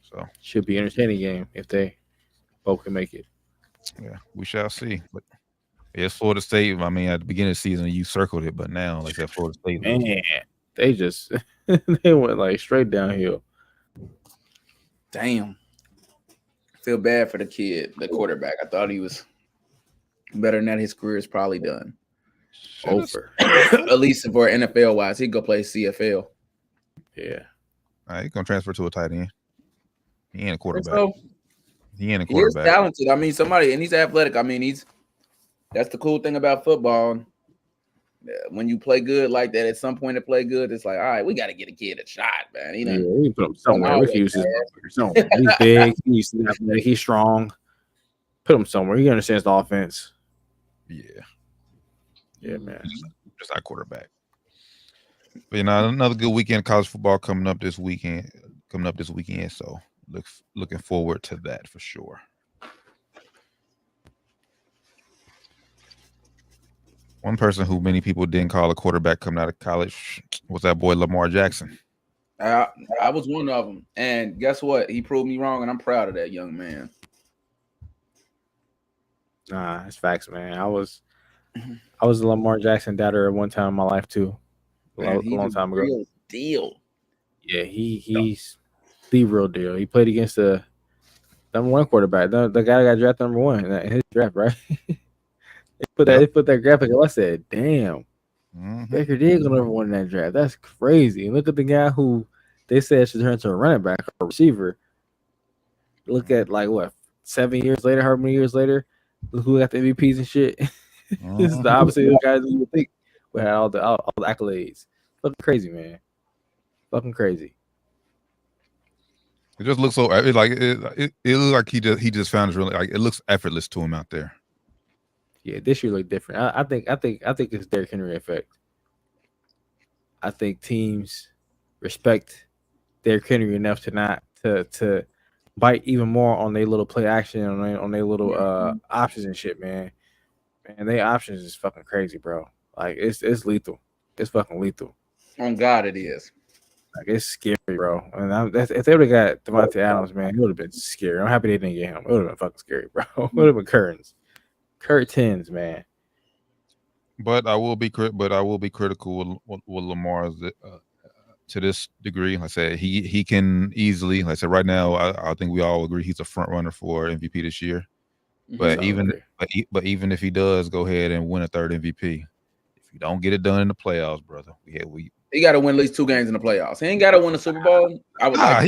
So should be an entertaining game if they both can make it. Yeah, we shall see. But it's Florida State. I mean, at the beginning of the season, you circled it, but now, like that Florida State, man, they just they went like straight downhill. Damn. Feel bad for the kid, the quarterback. I thought he was better than that. His career is probably done. Over. At least for NFL wise, he'd go play CFL. Yeah. He's gonna transfer to a tight end. He ain't a quarterback. So, he ain't a quarterback. He's talented. I mean, somebody, and he's athletic. I mean, that's the cool thing about football. When you play good like that, at some point to play good, it's like, all right, we got to get a kid a shot, man. We put him somewhere. We can use his somewhere. He's big. He's athletic. He's strong. Put him somewhere. He understands the offense. Yeah, man. Just not quarterback. But another good weekend of college football coming up this weekend. So looking forward to that for sure. One person who many people didn't call a quarterback coming out of college was that boy Lamar Jackson. I was one of them, and guess what? He proved me wrong, and I'm proud of that young man. Nah, it's facts, man. I was a Lamar Jackson doubter at one time in my life too. A long time ago. Real deal. Yeah, he's the real deal. He played against the number one quarterback, the guy that got drafted number one in his draft, right? They put that graphic up. I said, damn, Baker did go number one in that draft. That's crazy. And look at the guy who they said should turn into a running back or a receiver. Look at 7 years later, how many years later, look who got the MVPs and shit. This is the opposite of the guys that you would think would have all the accolades. Fucking crazy, man. Fucking crazy. It just looks so it looks like he just found his really it looks effortless to him out there. Yeah, this year look different. I think it's Derrick Henry effect. I think teams respect Derrick Henry enough to not to bite even more on their little play action on their little options and shit, man. Man, their options is fucking crazy, bro. Like it's lethal. It's fucking lethal. On God, it is. Like it's scary, bro. And if they would have got Devontae Adams, man, it would have been scary. I'm happy they didn't get him. It would have been fucking scary, bro. It would have been curtains, man. But I will be critical with Lamar to this degree. Like I said, he can easily. Like I said, right now, I think we all agree he's a front runner for MVP this year. But even if he does go ahead and win a third MVP, if you don't get it done in the playoffs, brother, he got to win at least 2 games in the playoffs. He ain't got to win a Super Bowl. Hell nah.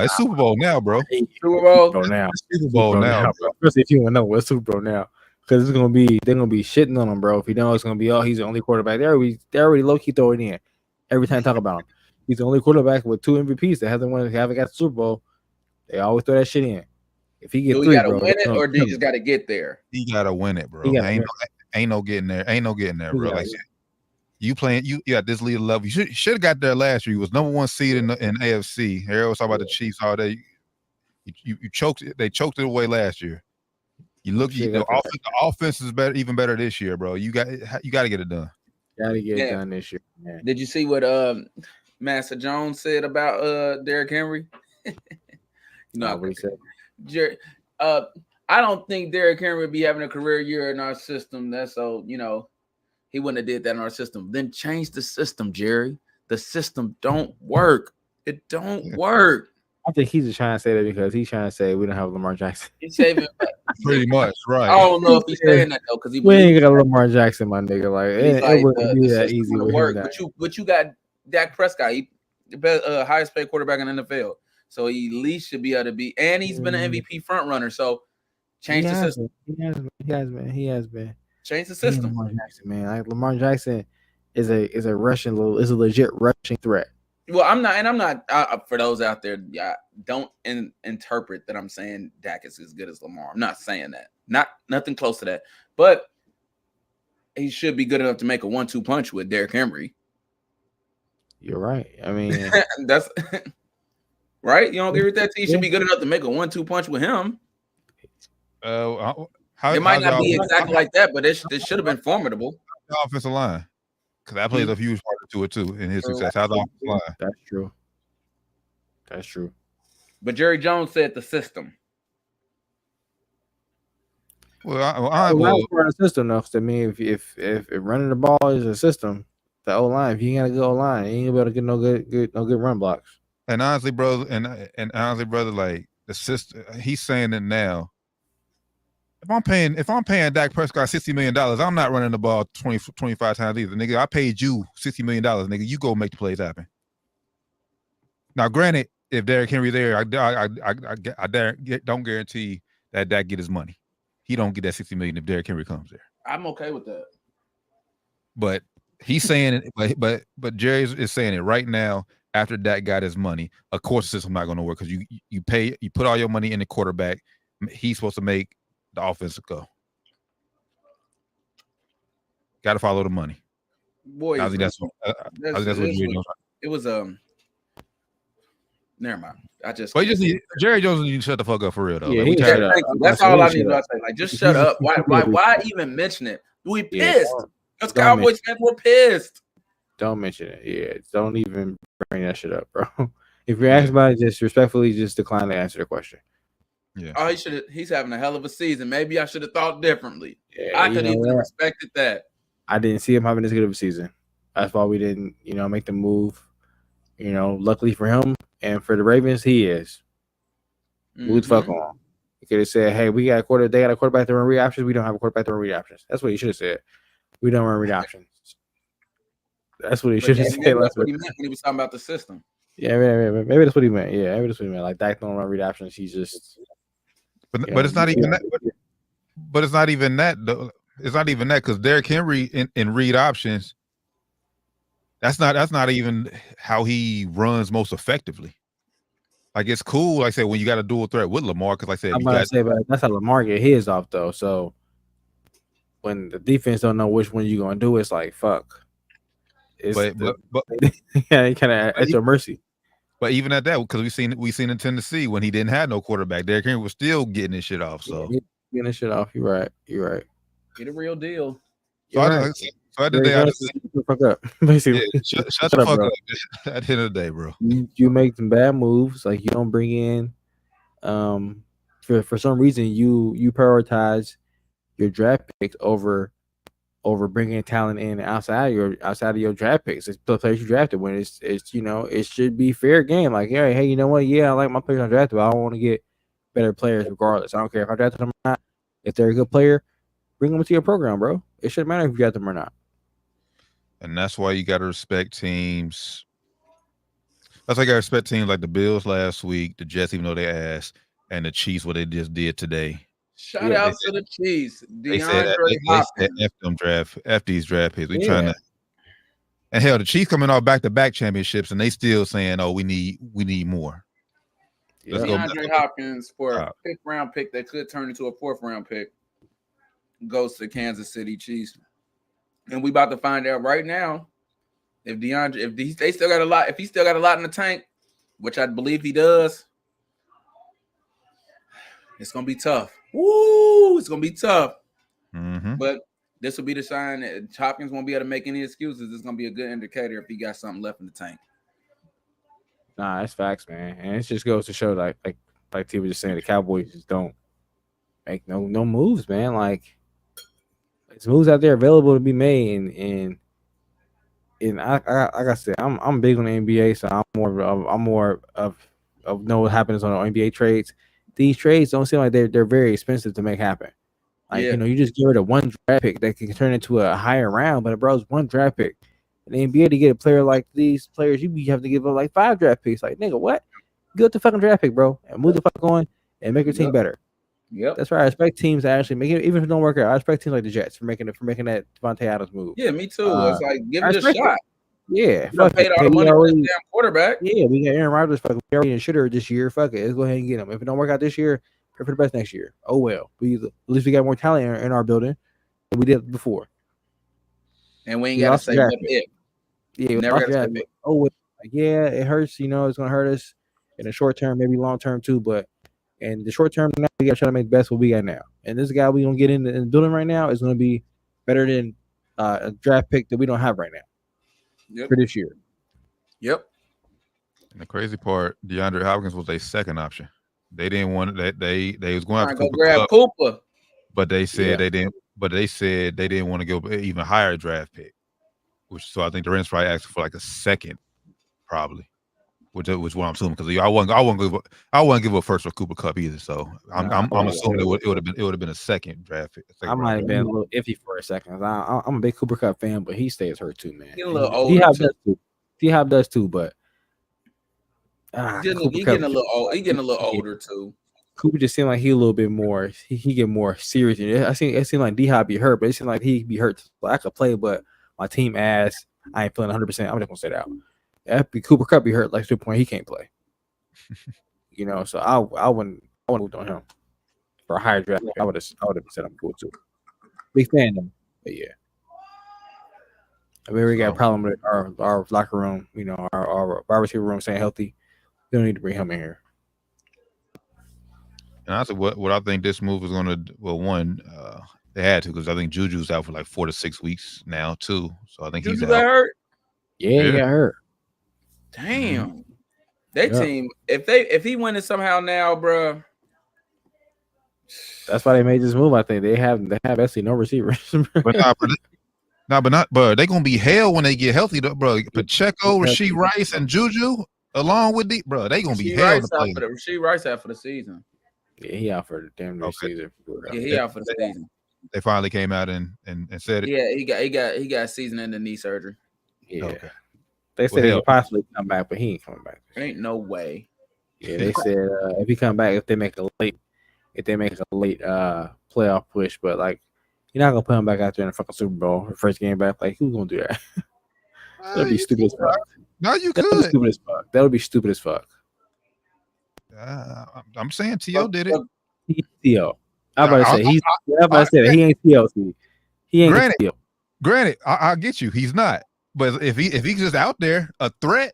It's Super Bowl now, bro. Super Bowl now. Super Bowl now, bro. Especially if you want to know what's Super Bowl now. Because they're gonna be shitting on him, bro. If you know it's gonna be he's the only quarterback. They already low key throw it in every time I talk about him. He's the only quarterback with 2 MVPs that haven't got the Super Bowl. They always throw that shit in. If he gets 3, gotta win it, or do you just gotta get there? He gotta win it, bro. Ain't no getting there. Ain't no getting there, bro. Like you playing, you got this league level. You should have got there last year. You was number 1 seed in AFC. Everyone was talking about the Chiefs all day. You choked it. They choked it away last year. The offense is better, even better this year, bro. You got to get it done. Got to get it done this year, man. Did you see what Master Jones said about Derrick Henry? What he said. I don't think Derrick Henry would be having a career year in our system. That's so, he wouldn't have did that in our system. Then change the system, Jerry. The system don't work. It don't work. I think he's just trying to say that because he's trying to say we don't have Lamar Jackson. He's saving pretty much, right? I don't know if he's saying that though, because we ain't got Lamar Jackson, my nigga. Like it wouldn't be that easy with work. him. But you got Dak Prescott, the best, highest paid quarterback in the NFL. So he at least should be able to be, and he's been an MVP front runner. So change the system. He has been. Change the system. Lamar Jackson, man. Like Lamar Jackson is a legit rushing threat. Well, I'm not. For those out there, don't interpret that I'm saying Dak is as good as Lamar. I'm not saying that. Nothing close to that. But he should be good enough to make a 1-2 punch with Derrick Henry. You're right. I mean, that's right. You don't agree with that? He should be good enough to make a 1-2 punch with him. It might not be exactly like that, but it should have been formidable. The offensive line. Because that plays a huge part to it too in his success. How's the offensive line? That's true. But Jerry Jones said the system. Well, I'm part of the system though. To me, if running the ball is a system, the O line. If you ain't got a good O line, you ain't gonna be able to get no good run blocks. And honestly, brother, like the system, he's saying it now. If I'm paying Dak Prescott $60 million, I'm not running the ball 25 times either. Nigga, I paid you $60 million, nigga. You go make the plays happen. Now, granted, if Derrick Henry there, I don't guarantee that Dak get his money. He don't get that $60 million if Derrick Henry comes there. I'm okay with that. But he's saying it, but Jerry is saying it right now after Dak got his money. Of course, the system's not going to work because you put all your money in the quarterback. He's supposed to make the offense go. Got to follow the money. Boy, I think that's what Jerry Jones. It was never mind. But Jerry Jones needs to shut the fuck up for real though. Yeah, like, that's all I need to say. Like, just shut up. Why even mention it? We pissed. Those Cowboys fans were pissed. Don't mention it. Yeah, don't even bring that shit up, bro. If you're asked about it, just respectfully, just decline to answer the question. Yeah. Oh, he's having a hell of a season. Maybe I should have thought differently. Yeah, I could even have respected that. I didn't see him having this good of a season. That's why we didn't, make the move. Luckily for him and for the Ravens, he is. Who the fuck on? He could have said, "Hey, they got a quarterback to run read options. We don't have a quarterback to run read options." That's what he should have said. We don't run read options. That's what he should have said. That's what he meant when he was talking about the system. Yeah, maybe that's what he meant. Yeah, maybe that's what he meant. Like Dak don't run read options. He's just. But it's not even that. But it's not even that though. It's not even that because Derrick Henry in read options. That's not even how he runs most effectively. Like it's cool. Like I said, when you got a dual threat with Lamar, because like I said, but that's how Lamar get his off though. So when the defense don't know which one you're gonna do, it's like fuck. But yeah, kind of at your mercy. But even at that, because we seen in Tennessee when he didn't have no quarterback, Derrick Henry was still getting his shit off. So getting his shit off. You're right. Get a real deal. So at the day, I just shut the fuck up. Basically, shut the fuck up. At the end of the day, bro. You make some bad moves. Like you don't bring in, for some reason you prioritize your draft picks over bringing talent in outside of your draft picks. It's the players you drafted. When it's it should be fair game. Like hey, you know what? Yeah, I like my players I drafted, but I want to get better players regardless. I don't care if I drafted them or not. If they're a good player, bring them into your program, bro. It shouldn't matter if you got them or not. And that's why you got to respect teams. That's why you got to respect teams like the Bills last week, the Jets, even though they asked, and the Chiefs, what they just did today. Shout out to the Chiefs. They said F these draft picks. We trying to, and hell, the Chiefs coming off back-to-back championships, and they still saying, "Oh, we need more." DeAndre Hopkins for a 5th round pick that could turn into a 4th round pick goes to Kansas City Chiefs, and we about to find out right now if he still got a lot in the tank, which I believe he does. It's gonna be tough. Woo! It's gonna be tough. Mm-hmm. But this will be the sign that Hopkins won't be able to make any excuses. It's gonna be a good indicator if he got something left in the tank. Nah, it's facts, man. And it just goes to show, like T was just saying, the Cowboys just don't make no moves, man. Like, there's moves out there available to be made, and like I said, I'm big on the NBA, so I'm more of know what happens on NBA trades. These trades don't seem like they're very expensive to make happen. Like, you just get rid of one draft pick that can turn into a higher round, but bro, it's one draft pick. In the NBA, to get a player like these players, you have to give up like 5 draft picks. Like, nigga, what? Get the fucking draft pick, bro, and move the fuck on and make your team better. Yep. That's right. I expect teams to actually make it, even if it don't work out. I expect teams like the Jets for making that Devontae Adams move. Yeah, me too. It's like give it a shot. It. Yeah, you paid all the money for the damn quarterback. Yeah, we got Aaron Rodgers. Fuck, we already in shitter this year. Fuck it, let's go ahead and get him. If it don't work out this year, pray for the best next year. Oh well, at least we got more talent in our building than we did before. And we ain't got to say it. Yeah, we never got to. Oh well, yeah, it hurts. It's gonna hurt us in the short term, maybe long term too. But in the short term, now we got to try to make the best what we got now. And this guy we gonna get in the building right now is gonna be better than a draft pick that we don't have right now. Yep. For this year. Yep. And the crazy part, DeAndre Hopkins was a second option. They didn't want that. They was going to go grab Cooper, but they said they didn't. But they said they didn't want to go even higher draft pick. So I think the Rams probably asked for like a second, probably, which what I'm assuming, because I wouldn't give a first for Cooper Kupp either. So I'm assuming it would have been a second draft pick. I might have been a little iffy for a second. I'm a big Cooper Kupp fan, but he stays hurt too, man. He's a little older. D-Hop does too, but he's getting a little old. He's getting a little older too. Cooper just seemed like he a little bit more. He get more serious. It seemed like D-Hop be hurt, but it seemed like he be hurt. So I could play, but my team ass. I ain't feeling 100%. I'm just gonna say that. If Cooper Kupp be hurt, like to the point he can't play. So I wouldn't move on him for a higher draft. I would have said I'm cool too. Big fan though, but yeah. I mean, we got a problem with our locker room. Our wide receiver room staying healthy. We don't need to bring him in here. And that's what I think this move is going to. Well, one, they had to, because I think Juju's out for like 4 to 6 weeks now too. So I think Juju he's got out. hurt. Yeah, he got hurt. Damn. That team, if he wins it somehow now, bro. That's why they made this move. I think they have actually no receivers. But they're gonna be hell when they get healthy, though, bro. Pacheco, Rashee Rice, and Juju, along with bro, they gonna be hell. Rashee Rice out for the season. Yeah, he out for the damn season. Yeah, he out for the season. They finally came out and said it. Yeah, he got season-ending knee surgery. Yeah, they said he could possibly come back, but he ain't coming back. Ain't no way. Yeah, they said if he come back, if they make a late playoff push, but like you're not gonna put him back out there in the fucking Super Bowl, the first game back. Like, who's gonna do that? That'd be stupid as fuck. No, you could. That would be stupid as fuck. I'm saying T.O. did it. He's T.O. I'm about to say he ain't TLC. He ain't T.O. Granted, I get you. He's not. But if he's just out there, a threat,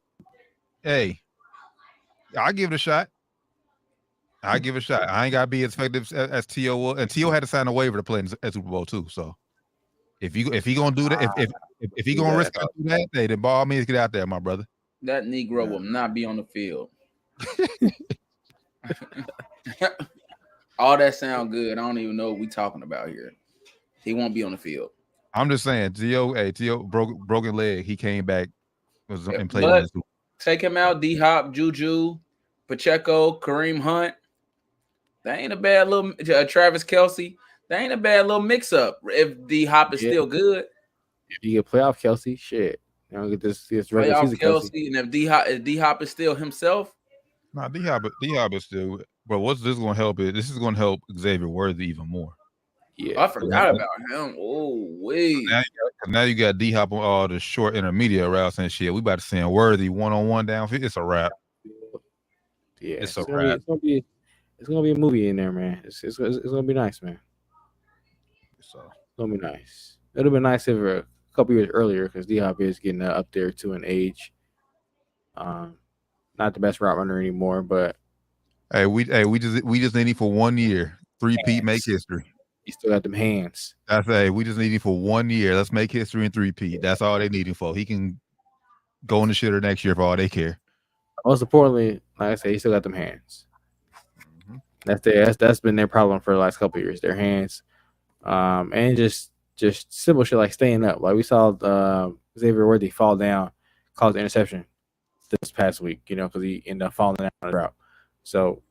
hey, I'll give it a shot. I ain't gotta be as effective as T.O. will. And T.O. had to sign a waiver to play in Super Bowl too. So if he gonna do that, if he gonna risk that, hey, then by all means get out there, my brother. That Negro will not be on the field. All that sound good. I don't even know what we talking about here. He won't be on the field. I'm just saying, T.O. broken leg. He came back and played. Take him out. D-Hop, Juju, Pacheco, Kareem Hunt. That ain't a bad little Travis Kelce. That ain't a bad little mix-up. If D-Hop is still good. If you get playoff Kelce, shit. You don't get this regular playoff season Kelce. And if D-Hop is still himself. No, D-Hop is still. But what's this going to help? This is going to help Xavier Worthy even more. Yeah, I forgot about him. Oh, wait. Now you got D-Hop on all the short intermediate routes and shit. We about to send Worthy one-on-one downfield. It's a wrap. Yeah, it's a wrap. It's gonna be a movie in there, man. It's gonna be nice, man. So it's gonna be nice. It'd have been nice if a couple years earlier, because D-Hop is getting up there to an age. Not the best route runner anymore, but Hey, we just need him for 1 year. 3-peat, make history. He still got them hands. That's we just need him for 1 year. Let's make history and 3-peat. That's all they need him for. He can go in the shitter next year for all they care. Most importantly, like I said, he still got them hands. That's been their problem for the last couple of years. Their hands, and just simple shit like staying up. Like we saw Xavier Worthy fall down, cause interception this past week. Because he ended up falling down on the route. So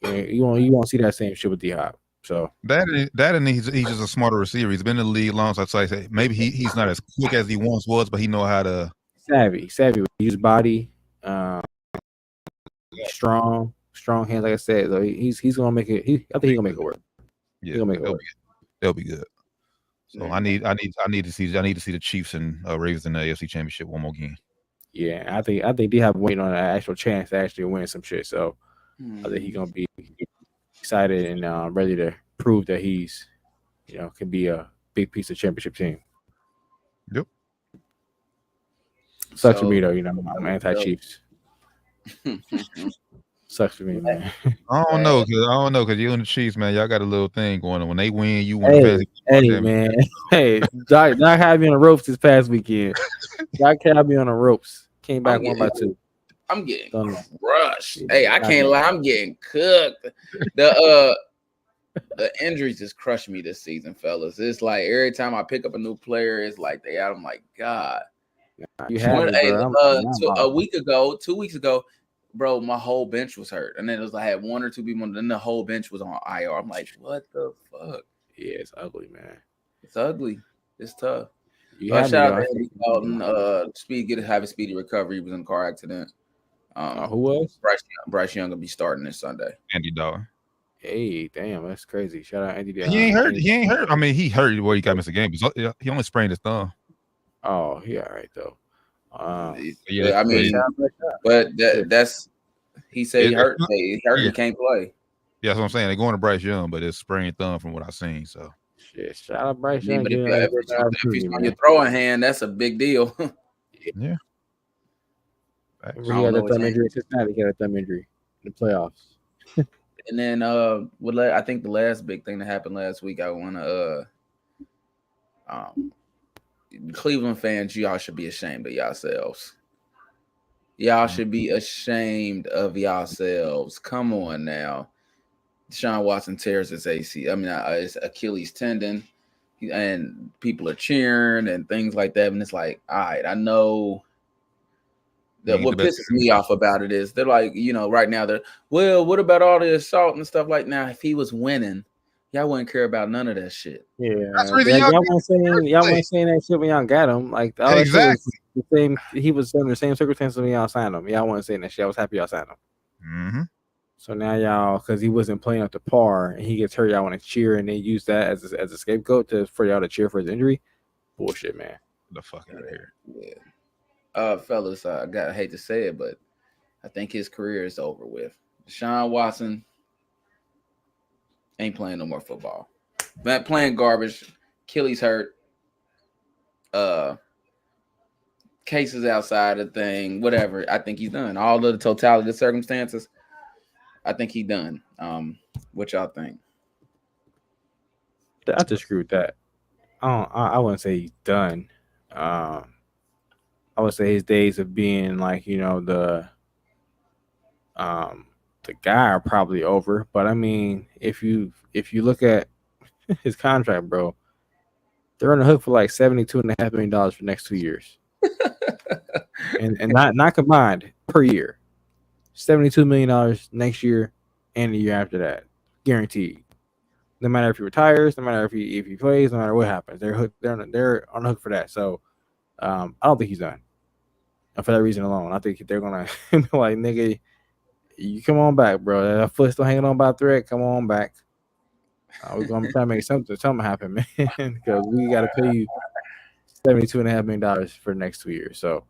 you won't see that same shit with D-Hop. So that and he's just a smarter receiver. He's been in the league long, so I'd say maybe he's not as quick as he once was, but he know how to savvy with his body, strong hands. Like I said, so he's gonna make it. I think he's gonna make it work. Yeah, he'll make it work. They'll be good. So yeah. I need to see the Chiefs and Ravens in the AFC Championship one more game. Yeah, I think they have waiting on an actual chance to actually win some shit. So I think he's gonna be excited and ready to prove that he's can be a big piece of championship team. Yep. Sucks for me though. I'm anti-Chiefs. Sucks for me, man. I don't know because you and the Chiefs, man, y'all got a little thing going on. When they win, you win. Hey, man. Hey, Doc had me on the ropes this past weekend. Doc had me on the ropes. Came back 1-2. I'm getting crushed. Hey, I can't lie. I'm getting cooked. The injuries just crushed me this season, fellas. It's like every time I pick up a new player, it's like they out. I'm like, God. You have a week ago, 2 weeks ago, bro, my whole bench was hurt. And then it was I had 1 or 2 people, and then the whole bench was on IR. I'm like, what the fuck? Yeah, it's ugly, man. It's ugly. It's tough. Shout out to Andy Dalton. Have a speedy recovery. He was in a car accident. Who was? Bryce Young will be starting this Sunday. Andy Dalton. Hey, damn, that's crazy. Shout out Andy Dalton. He ain't hurt. I mean, he hurt where he got missed a game. But he only sprained his thumb. Oh, he all right though. Yeah, I mean, but that's he said he hurt. He hurt. He can't play. Yeah, that's what I'm saying. They're going to Bryce Young, but it's sprained thumb from what I've seen. So shit, shout out Bryce Young. But if he's on your throwing hand, that's a big deal. Yeah. He had a thumb injury. He had a thumb injury in the playoffs. And then I think the last big thing that happened last week, I want to Cleveland fans, y'all should be ashamed of yourselves. Y'all should be ashamed of yourselves. Come on now. Deshaun Watson tears his his Achilles tendon, and people are cheering and things like that. And it's like, all right, I know that what pisses me off about it is they're like, right now what about all the assault and stuff like now? If he was winning, y'all wouldn't care about none of that shit. Yeah, y'all weren't saying that shit when y'all got him. Like exactly the same. He was under the same circumstances when y'all signed him. Y'all weren't saying that shit. I was happy y'all signed him. Mm-hmm. So now y'all, because he wasn't playing up to par and he gets hurt, y'all want to cheer and they use that as a scapegoat for y'all to cheer for his injury. Bullshit, man. Get the fuck out of here. Yeah. Fellas, I hate to say it, but I think his career is over with. Deshaun Watson ain't playing no more football. Not playing garbage. Achilles hurt. Cases outside of the thing, whatever. I think he's done. All of the totality of the circumstances, I think he's done. What y'all think? I disagree with that. I wouldn't say he's done. I would say his days of being like, the guy are probably over. But I mean, if you look at his contract, bro, they're on the hook for like $72.5 million for the next 2 years. and not combined per year. $72 million next year and the year after that. Guaranteed. No matter if he retires, no matter if he plays, no matter what happens. They're on the hook for that. So I don't think he's done. And for that reason alone, I think they're gonna be like, nigga, you come on back, bro. That foot's still hanging on by a thread. Come on back. We're gonna try to make something happen, man. Because we gotta pay you $72.5 million for the next 2 years. So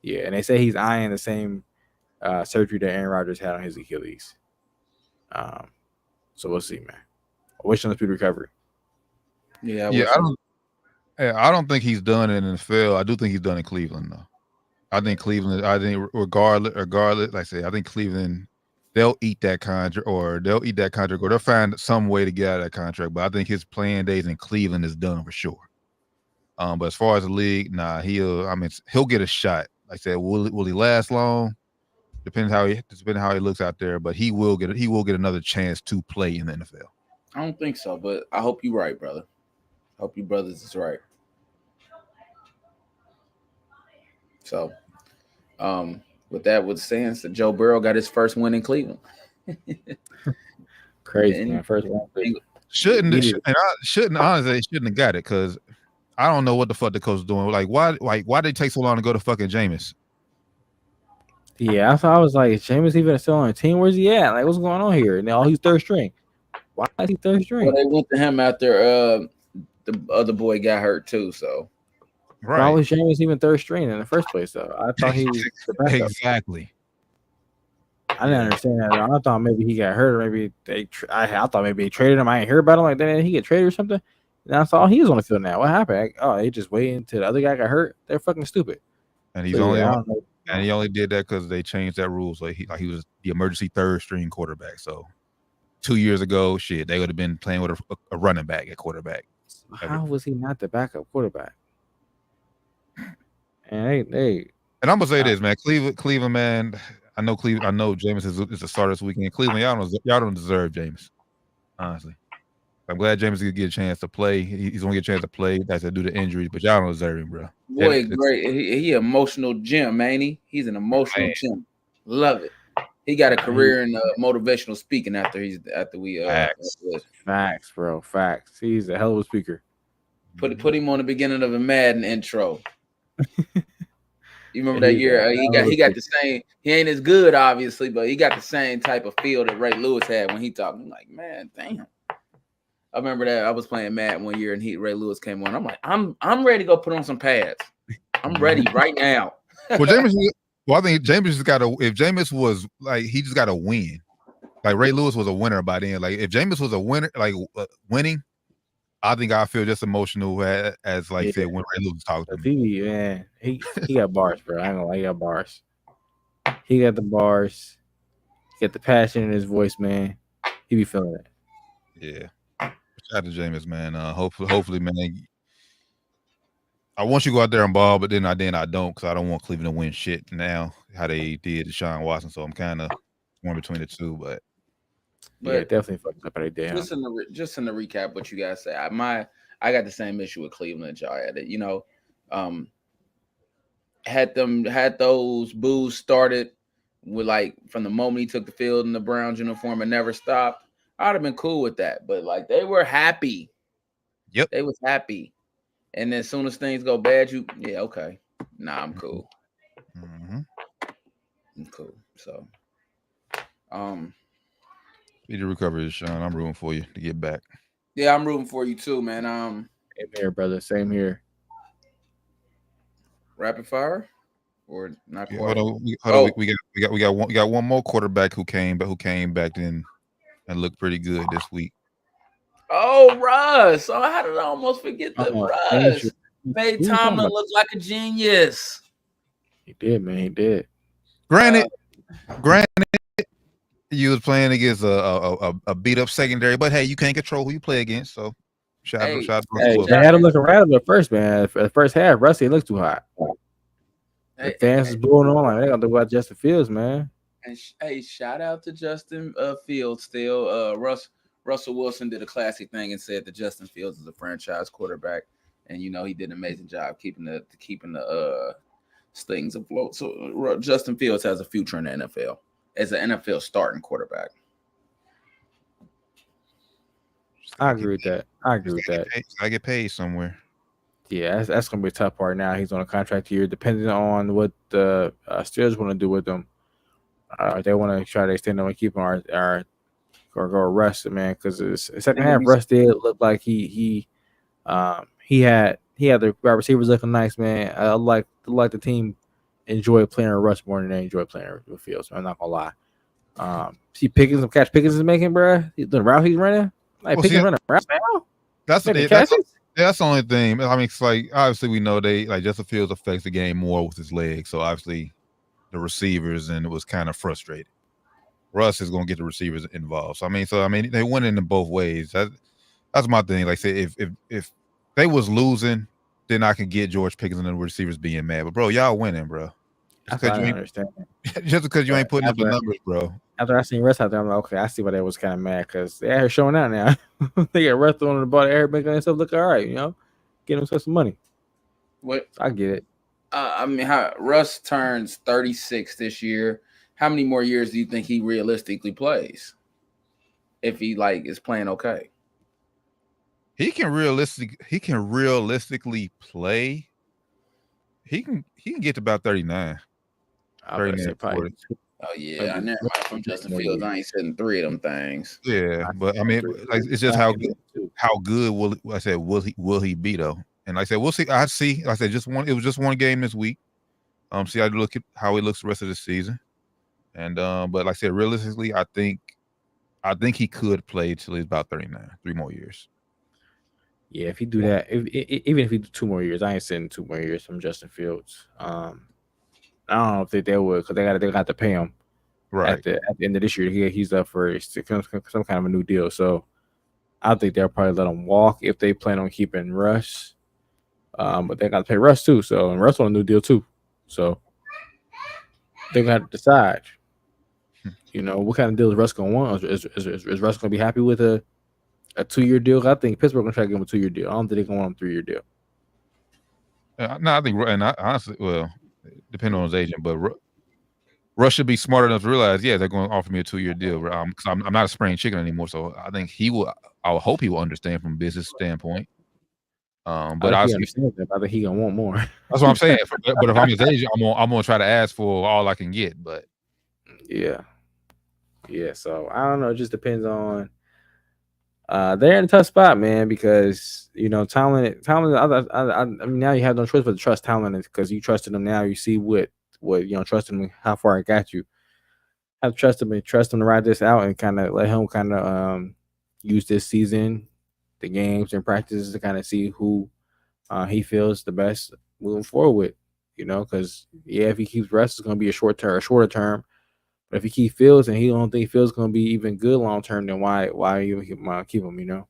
yeah, and they say he's eyeing the same surgery that Aaron Rodgers had on his Achilles. So we'll see, man. I wish him a speedy recovery. Yeah, I don't think he's done in the NFL. I do think he's done in Cleveland, though. I think regardless, like I say, I think Cleveland they'll eat that contract, or they'll find some way to get out of that contract. But I think his playing days in Cleveland is done for sure. But as far as the league, nah, he'll get a shot. Like I said, will he last long? Depends how he looks out there, but he will get another chance to play in the NFL. I don't think so, but I hope you're right, brother. I hope you brothers is right. So, with that, with saying, so Joe Burrow got his first win in Cleveland. Crazy, man. First one. Shouldn't have got it, because I don't know what the fuck the coach is doing. Like, why did it take so long to go to fucking Jameis? Yeah, I was like, is Jameis even still on the team? Where's he at? Like, what's going on here? Now he's third string. Why is he third string? Well, they went to him after the other boy got hurt too. So, right. Why was Jameis even third string in the first place, though? I thought he was the backup. Exactly. I didn't understand that. I thought maybe he got hurt, or maybe I thought maybe they traded him. I ain't heard about him. Like, then he get traded or something. And I saw he was on the field now. What happened? Oh, they just waiting until the other guy got hurt. They're fucking stupid. And he only did that because they changed that rule. So he was the emergency third string quarterback. So 2 years ago, shit, they would have been playing with a running back at quarterback. How was he not the backup quarterback? And they and I'm gonna say this, man. Cleveland, man. I know Jameis is the starter this weekend. Cleveland, y'all don't deserve Jameis. Honestly, I'm glad Jameis could get a chance to play. He's gonna get a chance to play. That's due to injuries, but y'all don't deserve him, bro. Boy, great. He emotional gym, man. He's an emotional gym. Love it. He got a career in motivational speaking after we facts, bro. Facts. He's a hell of a speaker. Put him on the beginning of a Madden intro. You remember that year? He got the same. He ain't as good, obviously, but he got the same type of feel that Ray Lewis had when he talked. I'm like, man, damn. I remember that I was playing Madden one year and Ray Lewis came on. I'm like, I'm ready to go put on some pads. I'm ready right now. I think Jameis just got to. If Jameis was like, he just got to win. Like Ray Lewis was a winner by then. Like if Jameis was a winner, like winning, I think I feel just emotional as like said when Ray Lewis talked to me. Man, he got bars, bro. I ain't gonna lie, he got bars. He got the bars. He got the passion in his voice, man. He be feeling it. Yeah. Shout out to Jameis, man. Hopefully, man. I want you to go out there and ball, but then I don't, because I don't want Cleveland to win shit now, how they did to Deshaun Watson. So I'm kind of torn between the two, but yeah, definitely fucked up right there. Just in the recap, what you guys say, I got the same issue with Cleveland that y'all had. You know, had those boos started with like from the moment he took the field in the Browns uniform and never stopped, I'd have been cool with that. But like they were happy. Yep, they was happy. And then as soon as things go bad, okay. Nah, I'm cool. Mm-hmm. I'm cool. So, need to recover, Sean. I'm rooting for you to get back. Yeah, I'm rooting for you too, man. Same here, brother. Same here. Rapid fire, or not? Yeah, hold on. We got one more quarterback who came back in and looked pretty good this week. Oh, Russ. Oh, how did I almost forget that? Russ made Tomlin look like a genius. He did, man. He did. Granted, you was playing against a beat up secondary, but hey, you can't control who you play against. So shout out. Hey, they had him looking around at first, man. The first half, Rusty looked too hot. The fans is blowing on. Like, they gonna do about Justin Fields, man. And hey, shout out to Justin Fields. Still, Russell Wilson did a classic thing and said that Justin Fields is a franchise quarterback, and you know he did an amazing job keeping the stings afloat. So Justin Fields has a future in the NFL as an NFL starting quarterback. I agree with that. I get paid somewhere. Yeah, that's gonna be a tough part. Now he's on a contract year, depending on what the Steelers want to do with him. They want to try to extend him and keep him or go Russ, man, because the second half Russ did look like he had the wide receivers looking nice, man. I like the team enjoy playing with Russ more than they enjoy playing with Fields. So I'm not gonna lie. See Pickens is making, bro. The route he's running, like Pickens running routes now. That's the only thing. I mean, it's like obviously we know Justin Fields affects the game more with his legs, so obviously the receivers and it was kind of frustrated. Russ is going to get the receivers involved. So I mean, they win in both ways. That's my thing. Like I said, if they was losing, then I can get George Pickens and the receivers being mad. But bro, y'all winning, bro. Just because you ain't putting up the numbers, bro. After I seen Russ out there, I'm like, okay, I see why they was kind of mad because they're showing out now. They got Russ throwing the ball, everybody making themselves look all right, getting themselves some money. What? I get it. I mean, how Russ turns 36 this year. How many more years do you think he realistically plays? If he is playing okay, he can realistically play. He can get to about 39. 39, 40. Oh yeah, I never mind from Justin Fields. I ain't sitting 3 of them things. Yeah, but I mean, it's just how good will he be though? And like I said, we'll see. I see. Like I said, it was just one game this week. See how to look at how he looks the rest of the season. And but like I said, realistically, I think he could play till he's about 39, 3 more years. Yeah, if he do that, even if he do 2 more years, I ain't sitting 2 more years from Justin Fields. I don't know if they would because they got to pay him. Right at the end of this year. He's up for some kind of a new deal. So I think they'll probably let him walk if they plan on keeping Russ. But they got to pay Russ too. So and Russ on a new deal too. So they're gonna have to decide. What kind of deal is Russ gonna want? Is Russ gonna be happy with a 2-year deal? I think Pittsburgh gonna try to give him a 2-year deal. I don't think they're gonna want a 3-year deal. No, I think, and honestly, well, depending on his agent, but Russ should be smart enough to realize, they're going to offer me a 2-year deal. Because I'm not a spring chicken anymore. So I think I would hope he will understand from a business standpoint. But I think he gonna want more. That's what I'm saying. But if I'm his agent, I'm gonna try to ask for all I can get. But yeah. So I don't know. It just depends on. They're in a tough spot, man, because Tomlin. I mean, now you have no choice but to trust Tomlin because you trusted him. Now you see what trusting him, how far it got you. I have to trust him to ride this out and kind of let him use this season, the games and practices to kind of see who he feels the best moving forward. Because if he keeps Russ, it's going to be a shorter term. But if he keeps Fields and he don't think Fields going to be even good long term, then why you keep him?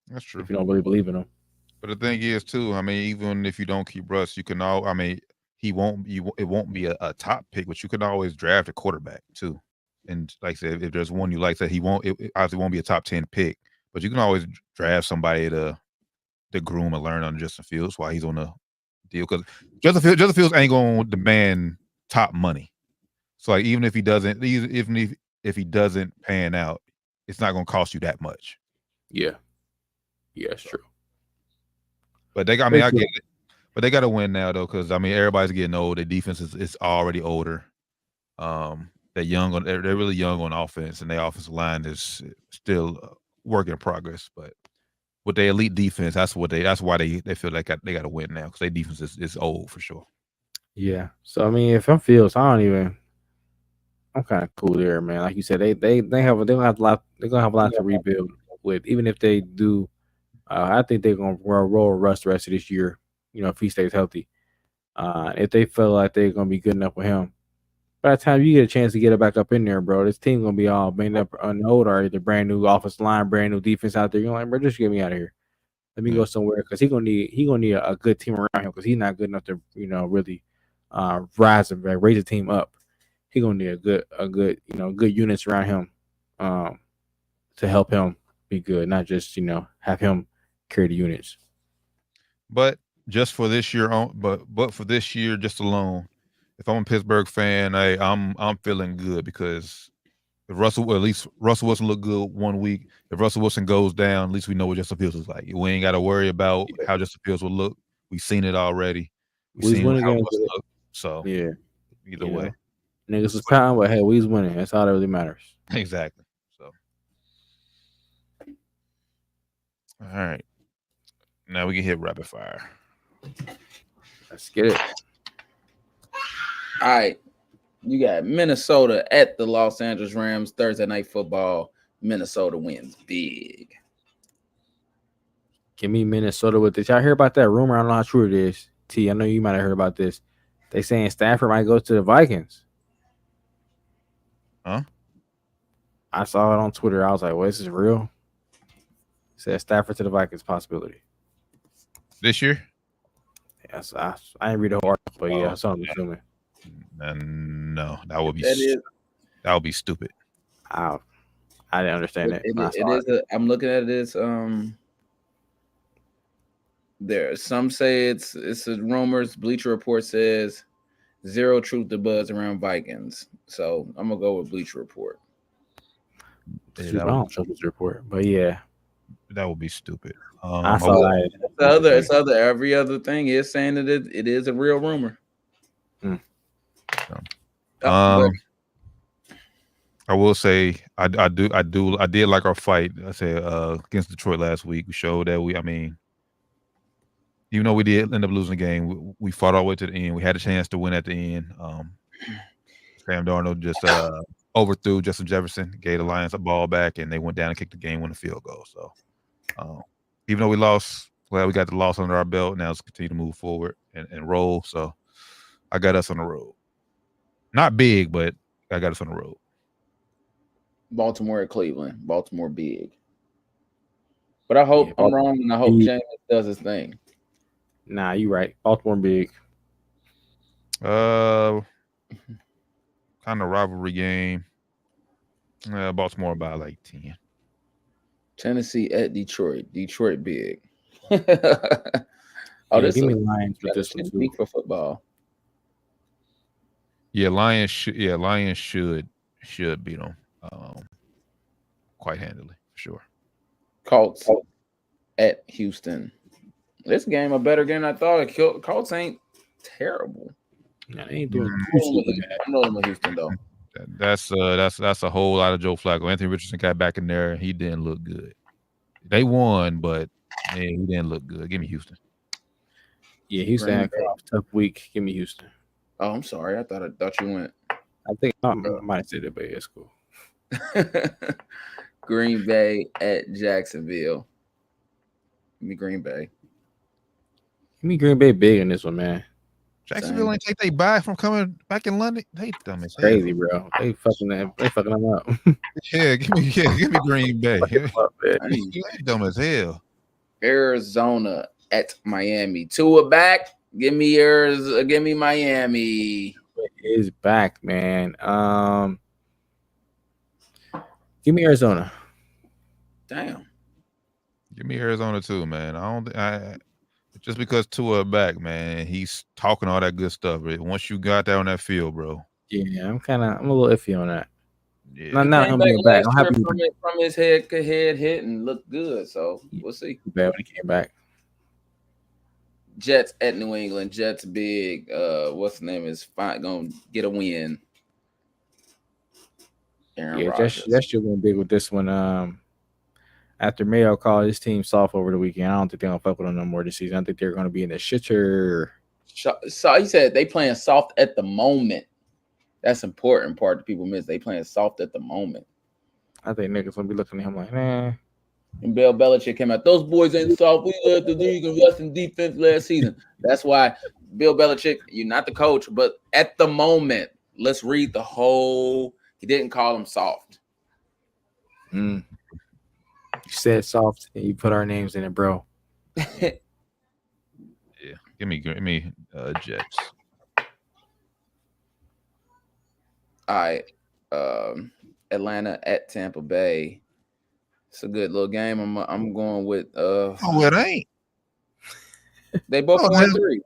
That's true. If you don't really believe in him. But the thing is too, I mean, even if you don't keep Russ, you can all. I mean, it won't be a top pick, but you can always draft a quarterback too. And like I said, if there's one you like, that it obviously won't be a top 10 pick, but you can always draft somebody to groom and learn under Justin Fields while he's on the deal. Because Justin Fields ain't going to demand top money. So even if he doesn't pan out, it's not going to cost you that much. Yeah, it's true. But I get it. But they got to win now though, because I mean everybody's getting old. Their defense is already older. They're really young on offense, and their offensive line is still a work in progress. But with their elite defense, that's why they feel like they got to win now, because their defense is old for sure. Yeah. So I mean, if I'm Fields, I'm kind of cool there, man. Like you said, they're gonna have a lot to rebuild with. Even if they do, I think they're gonna roll Russ the rest of this year. If he stays healthy, if they feel like they're gonna be good enough with him, by the time you get a chance to get it back up in there, bro, this team gonna be all banged up on the old or either brand new offensive line, brand new defense out there. You're like, bro, just get me out of here. Let me go somewhere, because he's gonna need a good team around him, because he's not good enough to really raise the team up. He's gonna need a good good units around him to help him be good, not just have him carry the units. But just for this year but for this year just alone, if I'm a Pittsburgh fan, I'm feeling good, because if Russell Wilson look good 1 week, if Russell Wilson goes down, at least we know what Justin Fields is like. We ain't got to worry about how Justin Fields will look. We've seen it already. We've seen how Russell look. So either way, niggas is pound, but hey, we's winning. That's all that really matters. Exactly. So all right, now we can hit rapid fire. Let's get it. All right. You got Minnesota at the Los Angeles Rams, Thursday Night Football. Minnesota wins big. Give me Minnesota with this. Y'all hear about that rumor? I don't know how true it is. T, I know you might have heard about this. They saying Stafford might go to the Vikings. Huh? I saw it on Twitter. I was like, well, this is real. It said Stafford to the Vikings possibility. This year? Yes, I didn't read the whole article, but yeah, so I'm assuming. And no, that would be stupid. I didn't understand it. It is. I'm looking at this. There, some say it's a rumors. Bleacher Report says zero truth to buzz around Vikings. So I'm gonna go with Bleacher Report. I don't trust Bleacher Report, but yeah, that would be stupid. I saw that. It's other. Every other thing is saying that it is a real rumor. I will say I did like our fight. I said against Detroit last week. We showed that even though we did end up losing the game, we fought all the way to the end. We had a chance to win at the end. Sam Darnold just overthrew Justin Jefferson, gave the Lions a ball back, and they went down and kicked the game-winning field goal. So even though we lost, glad we got the loss under our belt. Now let's continue to move forward and roll. So I got us on the road. Not big, but I got us on the road. Baltimore at Cleveland. Baltimore big. But I hope I'm wrong, and I hope James does his thing. Nah, you right. Baltimore big. Kind of rivalry game. Baltimore by like 10. Tennessee at Detroit. Detroit big. Give me Lions with this one week for football. Yeah, Lions should beat them quite handily for sure. Colts at Houston. This game a better game than I thought. Colts ain't terrible. Yeah, they ain't doing. I'm rolling with Houston though. That's a whole lot of Joe Flacco. Anthony Richardson got back in there. He didn't look good. They won, but man, he didn't look good. Give me Houston. Yeah, Houston had a tough week. Give me Houston. Oh, I'm sorry. I thought you went. I think I might have said it, but it's cool. Green Bay at Jacksonville. Give me Green Bay. Give me Green Bay big in this one, man. Jacksonville ain't take they bye from coming back in London. They dumb as hell. Crazy, bro. They fucking them up. Yeah, give me Green Bay. You ain't dumb as hell. Arizona at Miami. Tua back. Give me Arizona. Give me Miami. It is back, man. Give me Arizona. Damn. Give me Arizona too, man. Just because Tua back, man, he's talking all that good stuff. But once you got there on that field, bro. Yeah, I'm a little iffy on that. Yeah. Not him being back. I'm happy from his head hit and looked good. So we'll see. Bad when he came back. Jets at New England. Jets big. What's the name is fine. Gonna get a win. Aaron Rodgers. That's still going big with this one. After Mayo called his team soft over the weekend, I don't think they're gonna fuck with them no more this season. I think they're gonna be in the shitter. So he said they playing soft at the moment. That's important part that people miss. They playing soft at the moment. I think niggas gonna be looking at him like, nah. And Bill Belichick came out. Those boys ain't soft. We led the league in rushing defense last season. That's why Bill Belichick, you're not the coach, but at the moment, let's read the whole. He didn't call him soft. You said soft, and you put our names in it, bro. Yeah, give me Jets. All right, Atlanta at Tampa Bay. It's a good little game. I'm going with. Oh, it ain't. They both 1-3.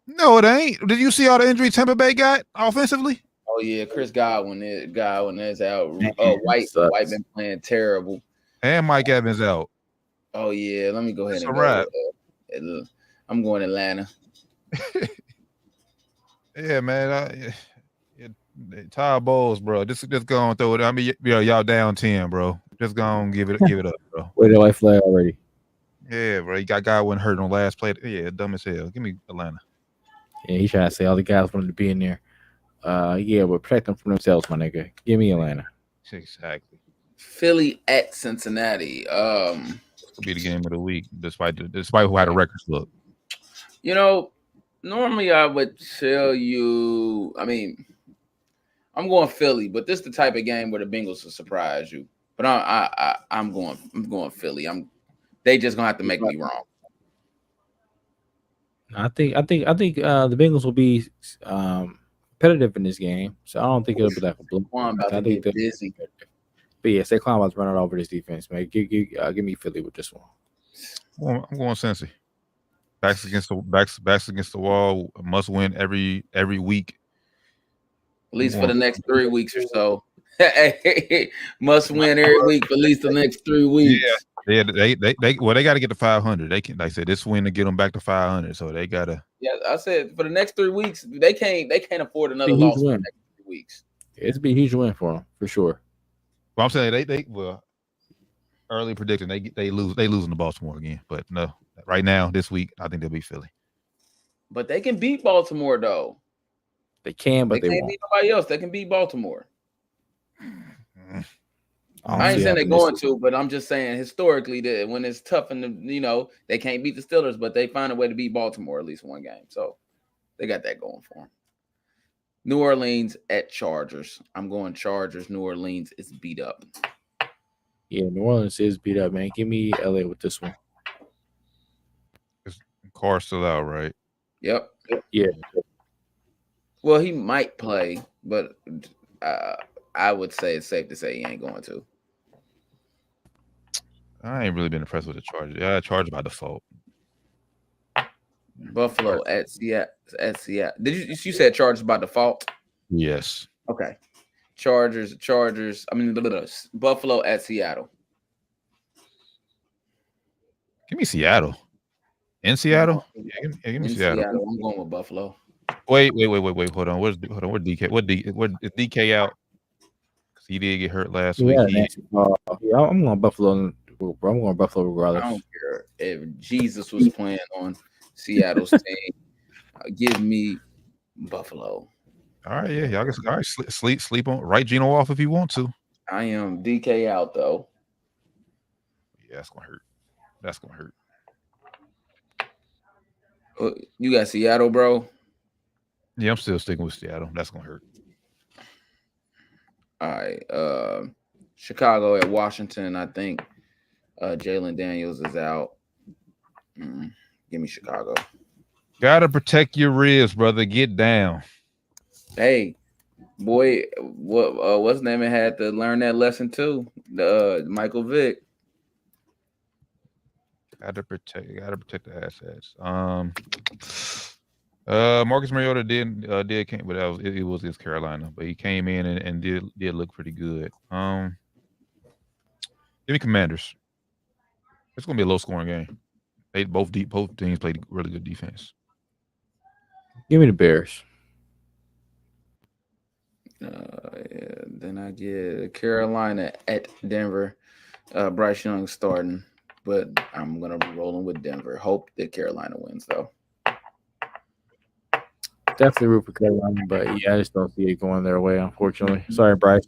No, it ain't. Did you see all the injury Tampa Bay got offensively? Oh yeah, Chris Godwin is out. White been playing terrible. And Mike Evans out. Oh yeah, let me go ahead and go. I'm going Atlanta. Yeah, man. Todd Bowles, bro. Just go on throw it. I mean, y'all down 10, bro. Just go on give it up, bro. Wait, the white flag already. Yeah, bro. You got guy when hurt on last play. Yeah, dumb as hell. Give me Atlanta. Yeah, he trying to say all the guys wanted to be in there. Yeah, but protect them from themselves, my nigga. Give me Atlanta. Exactly. Philly at Cincinnati. This will be the game of the week, despite how the records look. You know, normally I would tell you. I mean, I'm going Philly, but this is the type of game where the Bengals will surprise you. But I'm going Philly. They just gonna have to make me wrong. I think the Bengals will be competitive in this game, so I don't think it'll be like a blow. I think they're busy. But yeah, Saquon about to run it over this defense, man. Give me Philly with this one. Well, I'm going Cincy. Backs against the wall. Must win every week. At least for the next 3 weeks or so. Must win every week for at least the next 3 weeks. Yeah, they got to get to 500. They can, like I said, this win to get them back to 500. So they gotta. Yeah, I said for the next 3 weeks, they can't afford another loss for the next 3 weeks. It's be a huge win for them for sure. Well, I'm saying they early predicting they losing to Baltimore again, but no, right now this week I think they'll beat Philly. But they can beat Baltimore though. They can, but they can't won't. beat nobody else. They can beat Baltimore. I ain't saying they're going to, but I'm just saying historically that when it's tough and they can't beat the Steelers, but they find a way to beat Baltimore at least one game. So they got that going for them. New Orleans at Chargers. I'm going Chargers. New Orleans is beat up. Yeah, New Orleans is beat up, man. Give me LA with this one. Carr's still out, right? Yep. Yeah. Well, he might play, but I would say it's safe to say he ain't going to. I ain't really been impressed with the Chargers. Yeah, Chargers by default. Buffalo at Seattle. You said Chargers by default? Yes. Okay. Chargers. Buffalo at Seattle. Give me Seattle. In Seattle? Yeah, give me Seattle. I'm going with Buffalo. Wait. Hold on. Where's DK? Where is DK out? Because he did get hurt last week. I'm going Buffalo. I'm going Buffalo regardless. I don't care if Jesus was playing on Seattle's team. Give me Buffalo. All right, yeah, y'all get all right. Sleep on. Write Geno off if you want to. I am DK out though. Yeah, that's gonna hurt. That's gonna hurt. You got Seattle, bro? Yeah, I'm still sticking with Seattle. That's gonna hurt. All right. Chicago at Washington. I think Jalen Daniels is out. Give me Chicago. Gotta protect your ribs, brother. Get down. Hey, boy, what's his name? Had to learn that lesson too. Michael Vick. Gotta protect the assets. Marcus Mariota did came, but it was against Carolina, but he came in and did look pretty good. Give me Commanders. It's gonna be a low scoring game. Both teams played really good defense. Give me the Bears. Then I get Carolina at Denver. Bryce Young starting, but I'm gonna be rolling with Denver. Hope that Carolina wins though. Definitely root for Carolina, but yeah, I just don't see it going their way, unfortunately. Sorry, Bryce.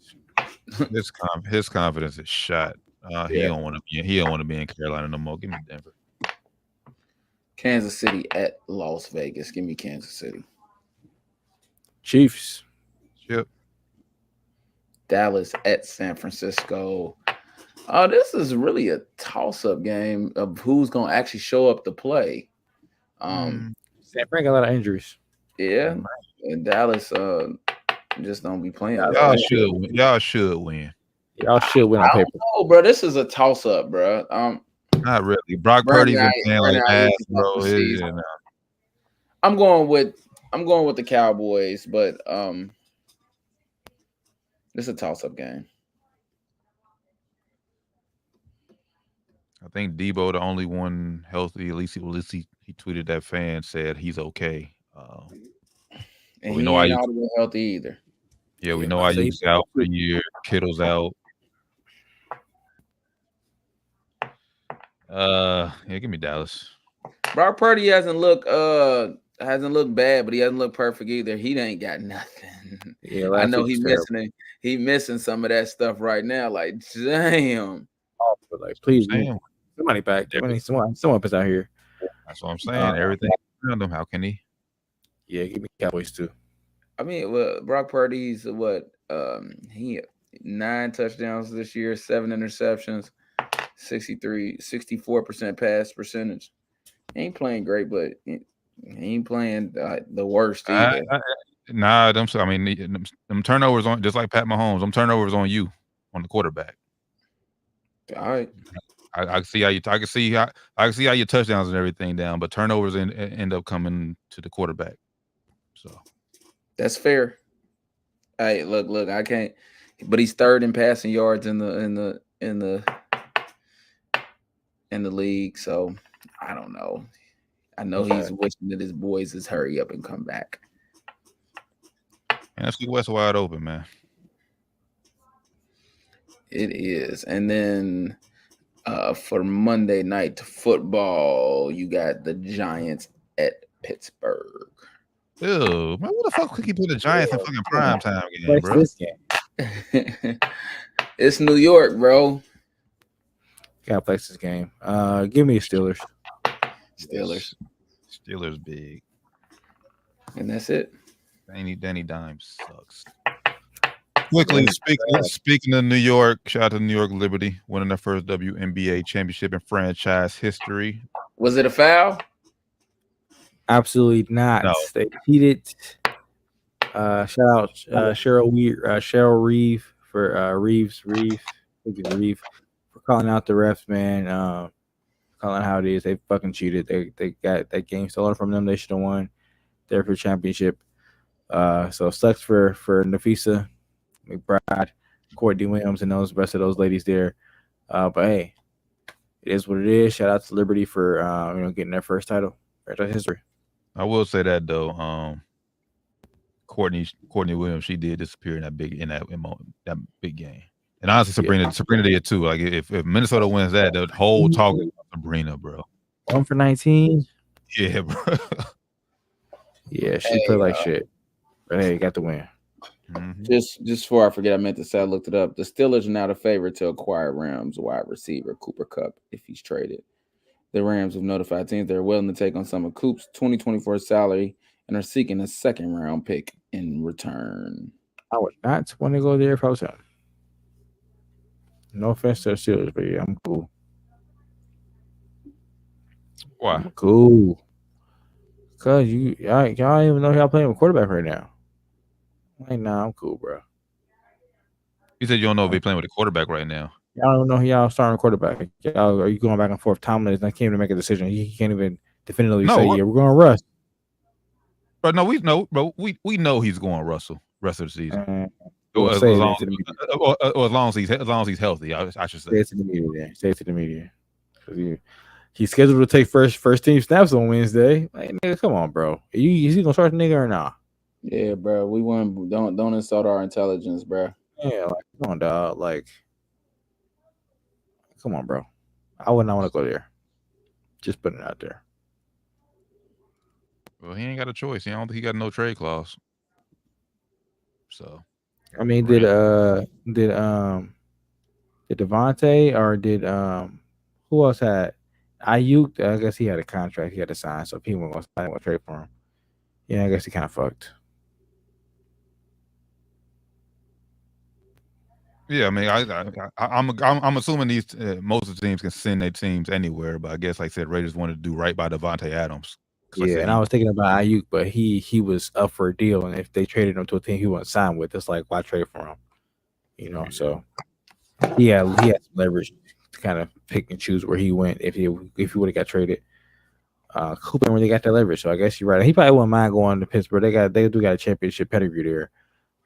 His confidence is shot. He don't want to be in Carolina no more. Give me Denver. Kansas City at Las Vegas. Give me Kansas City. Chiefs. Yep. Dallas at San Francisco. This is really a toss-up game of who's going to actually show up to play. San Fran got a lot of injuries. Yeah, and Dallas just don't be playing. Y'all should win. Y'all should win on paper. Oh, bro, this is a toss-up, bro. Not really. Brock Purdy's been playing like ass, bro. I'm going with the Cowboys, but it's a toss-up game. I think Debo, the only one healthy. At least he tweeted that fan said he's okay. And we know I ain't healthy either. Yeah, we know I used out for a year. Kittle's out. Yeah, give me Dallas. Brock Purdy hasn't looked bad, but he hasn't looked perfect either. He ain't got nothing. Yeah, I know he's missing it. He's missing some of that stuff right now. Like, damn. Oh, but like, please, somebody back. I mean, someone is out here. That's what I'm saying. Everything around him. How can he? Yeah, give me Cowboys too. I mean, well, Brock Purdy's what? He 9 touchdowns this year, 7 interceptions, 64% pass percentage. He ain't playing great, but he ain't playing the worst either. Nah, them turnovers on just like Pat Mahomes. Them turnovers on you, on the quarterback. All right. I can see how your touchdowns and everything down, but turnovers end up coming to the quarterback. So that's fair. Hey, look, I can't. But he's third in passing yards in the league. So I don't know. I know he's wishing that his boys is hurry up and come back. And NFC West wide open, man. It is, and then. For Monday night football, you got the Giants at Pittsburgh. Ew, man, what the fuck could he put the Giants in fucking prime time game, bro? This game. It's New York, bro. Gotta play this game. Give me the Steelers. Steelers big. And that's it. Danny Dimes sucks. Quickly, speaking of New York, shout out to New York Liberty, winning their first WNBA championship in franchise history. Was it a foul? Absolutely not. No. They cheated. Shout out Cheryl Reeve for Reeve for calling out the refs, man. Calling how it is. They fucking cheated. They got that game stolen from them. They should have won their first championship. So it sucks for Nafisa McBride, Courtney Williams, and those rest of those ladies there. But hey, it is what it is. Shout out to Liberty for getting their first title. Franchise history. I will say that though, Courtney Williams, she did disappear in that big game. And honestly, Sabrina did too. Like if Minnesota wins that, the whole talk is about Sabrina, bro. 1 for 19. Yeah, bro. Yeah, she played like shit. But hey, got the win. Mm-hmm. Just before I forget, I meant to say I looked it up. The Steelers are now the favorite to acquire Rams wide receiver Cooper Kupp if he's traded. The Rams have notified teams they're willing to take on some of Coop's 2024 salary and are seeking a second-round pick in return. I would not want to go there if I was him. No offense to the Steelers, but yeah, I'm cool. Why? I'm cool. Because y'all even know y'all playing with quarterback right now. Like, nah, I'm cool, bro. You said you don't know if they're playing with a quarterback right now. Y'all don't know who y'all starting quarterback. Y'all, are you going back and forth? Tomlin can't even make a decision. He can't even definitively say, yeah, we're going Russ. But no, we know he's going Russell rest of the season. As long as he's healthy, I should say. Say it to the media. Say it to the media. He's scheduled to take first team snaps on Wednesday. Like, nigga, come on, bro. Is he gonna start the nigga or not? Yeah, bro. We want don't insult our intelligence, bro. Yeah, like, come on, dog. Like, come on, bro. I would not want to go there. Just putting it out there. Well, he ain't got a choice. I don't think he got no trade clause. So, I mean, did Devontae or did who else had Ayuk? I guess he had a contract he had to sign, so people were going to trade for him. Yeah, I guess he kind of fucked. Yeah, I mean, I'm assuming these most of the teams can send their teams anywhere, but I guess, like I said, Raiders wanted to do right by Devontae Adams. Yeah, and I was thinking about Ayuk, but he was up for a deal, and if they traded him to a team he wasn't signed with, it's like, why trade for him? You know, so he had some leverage to kind of pick and choose where he went if he would have got traded. Cooper really got that leverage, so I guess you're right. He probably wouldn't mind going to Pittsburgh. They do got a championship pedigree there,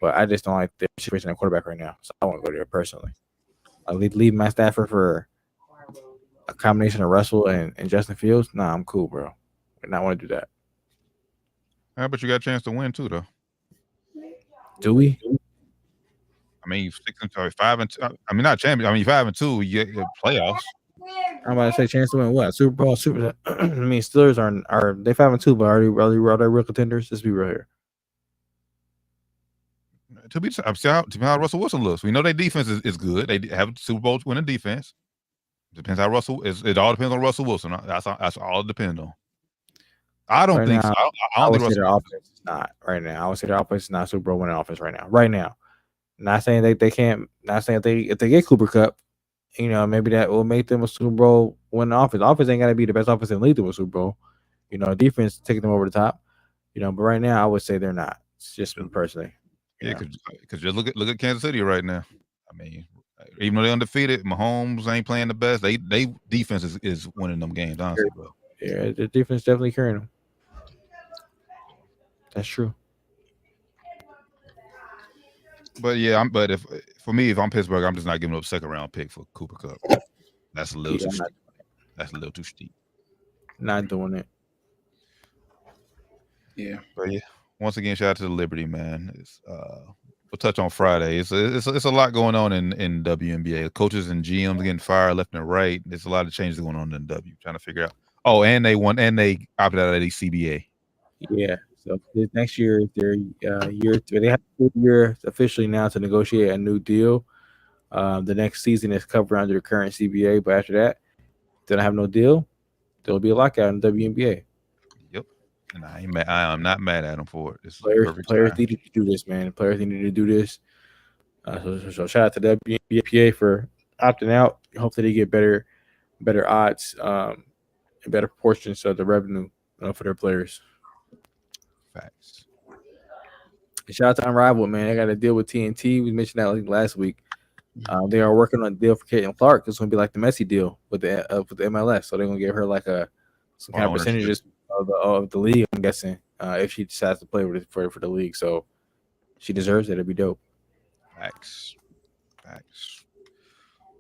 but I just don't like the situation at quarterback right now, so I want to go there personally. I leave Matt Stafford for a combination of Russell and Justin Fields. Nah, I'm cool, bro. I not want to do that. Yeah, but you got a chance to win too, though. Do we? I mean, 5-2. I mean, not champion. I mean, 5-2. You get playoffs. I'm about to say chance to win what? Super Bowl. I mean, Steelers are they 5-2, but are they real contenders? Let's be real here. See how Russell Wilson looks. We know their defense is good. They have Super Bowl winning defense. Depends how Russell is. It all depends on Russell Wilson. That's all it depends on. I don't Right think now, so. I I don't would think say their offense is not right now. I would say their offense is not Super Bowl winning offense right now. Right now, not saying they can't. Not saying if they get Cooper Cup, maybe that will make them a Super Bowl winning offense. Offense ain't got to be the best offense in the league to a Super Bowl. Defense taking them over the top. But right now I would say they're not. It's just me personally. Yeah, because just look at Kansas City right now. I mean, even though they're undefeated, Mahomes ain't playing the best. They defense is winning them games, honestly, bro. Yeah, the defense definitely carrying them. That's true. But yeah, if I'm Pittsburgh, I'm just not giving up a second round pick for Cooper Cup. That's a little too steep. That's a little too steep. Not doing it. Yeah. But yeah, once again, shout out to the Liberty, man. We'll touch on Friday. It's a lot going on in WNBA. Coaches and GMs getting fired left and right. There's a lot of changes going on in W. Trying to figure out. Oh, and they opted out of the CBA. Yeah. So this next year, their year. They have a year officially now to negotiate a new deal. The next season is covered under the current CBA, but after that, they don't have no deal. There'll be a lockout in the WNBA. Yep. And I am not mad at them for it. Players needed to do this, man. Players needed to do this. So shout out to the WNBA for opting out. Hopefully they get better odds and better proportions of the revenue for their players. Facts. And shout out to Unrivaled, man. They got to deal with TNT. We mentioned that last week. They are working on a deal for Caitlin Clark. It's going to be like the Messi deal with the MLS. So they're going to give her like some kind of percentages of the league, I'm guessing, if she decides to play for the league. So she deserves it. It'd be dope. Facts.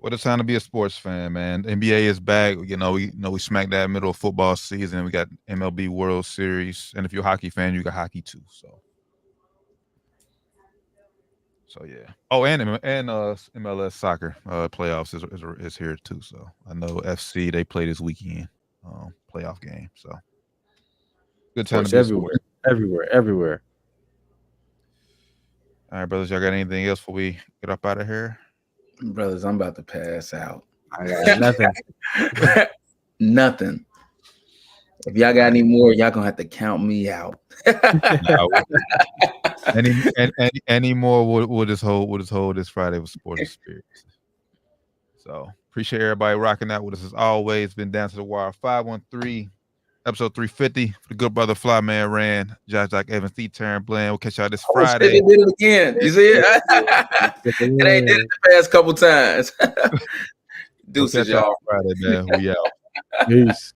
What a time to be a sports fan, man. NBA is back. We smacked that middle of football season. We got MLB World Series, and if you're a hockey fan, you got hockey too. So yeah. Oh, and MLS soccer playoffs is here too. So I know FC they play this weekend, playoff game. So good time to be everywhere. All right, brothers. Y'all got anything else before we get up out of here? Brothers, I'm about to pass out. I got nothing. Nothing. If y'all got any more, y'all gonna have to count me out. Any more? We'll just hold this Friday with Sports Spirit. So appreciate everybody rocking out with us as always. Been Down to the Wire 513, episode 350 for the good brother Fly Man Ran, Josh Doc Evans, D Terran Bland. We'll catch y'all this Friday. They did it again. You see it? And they did it the past couple times. Deuces, y'all. Friday, man. We out. Peace.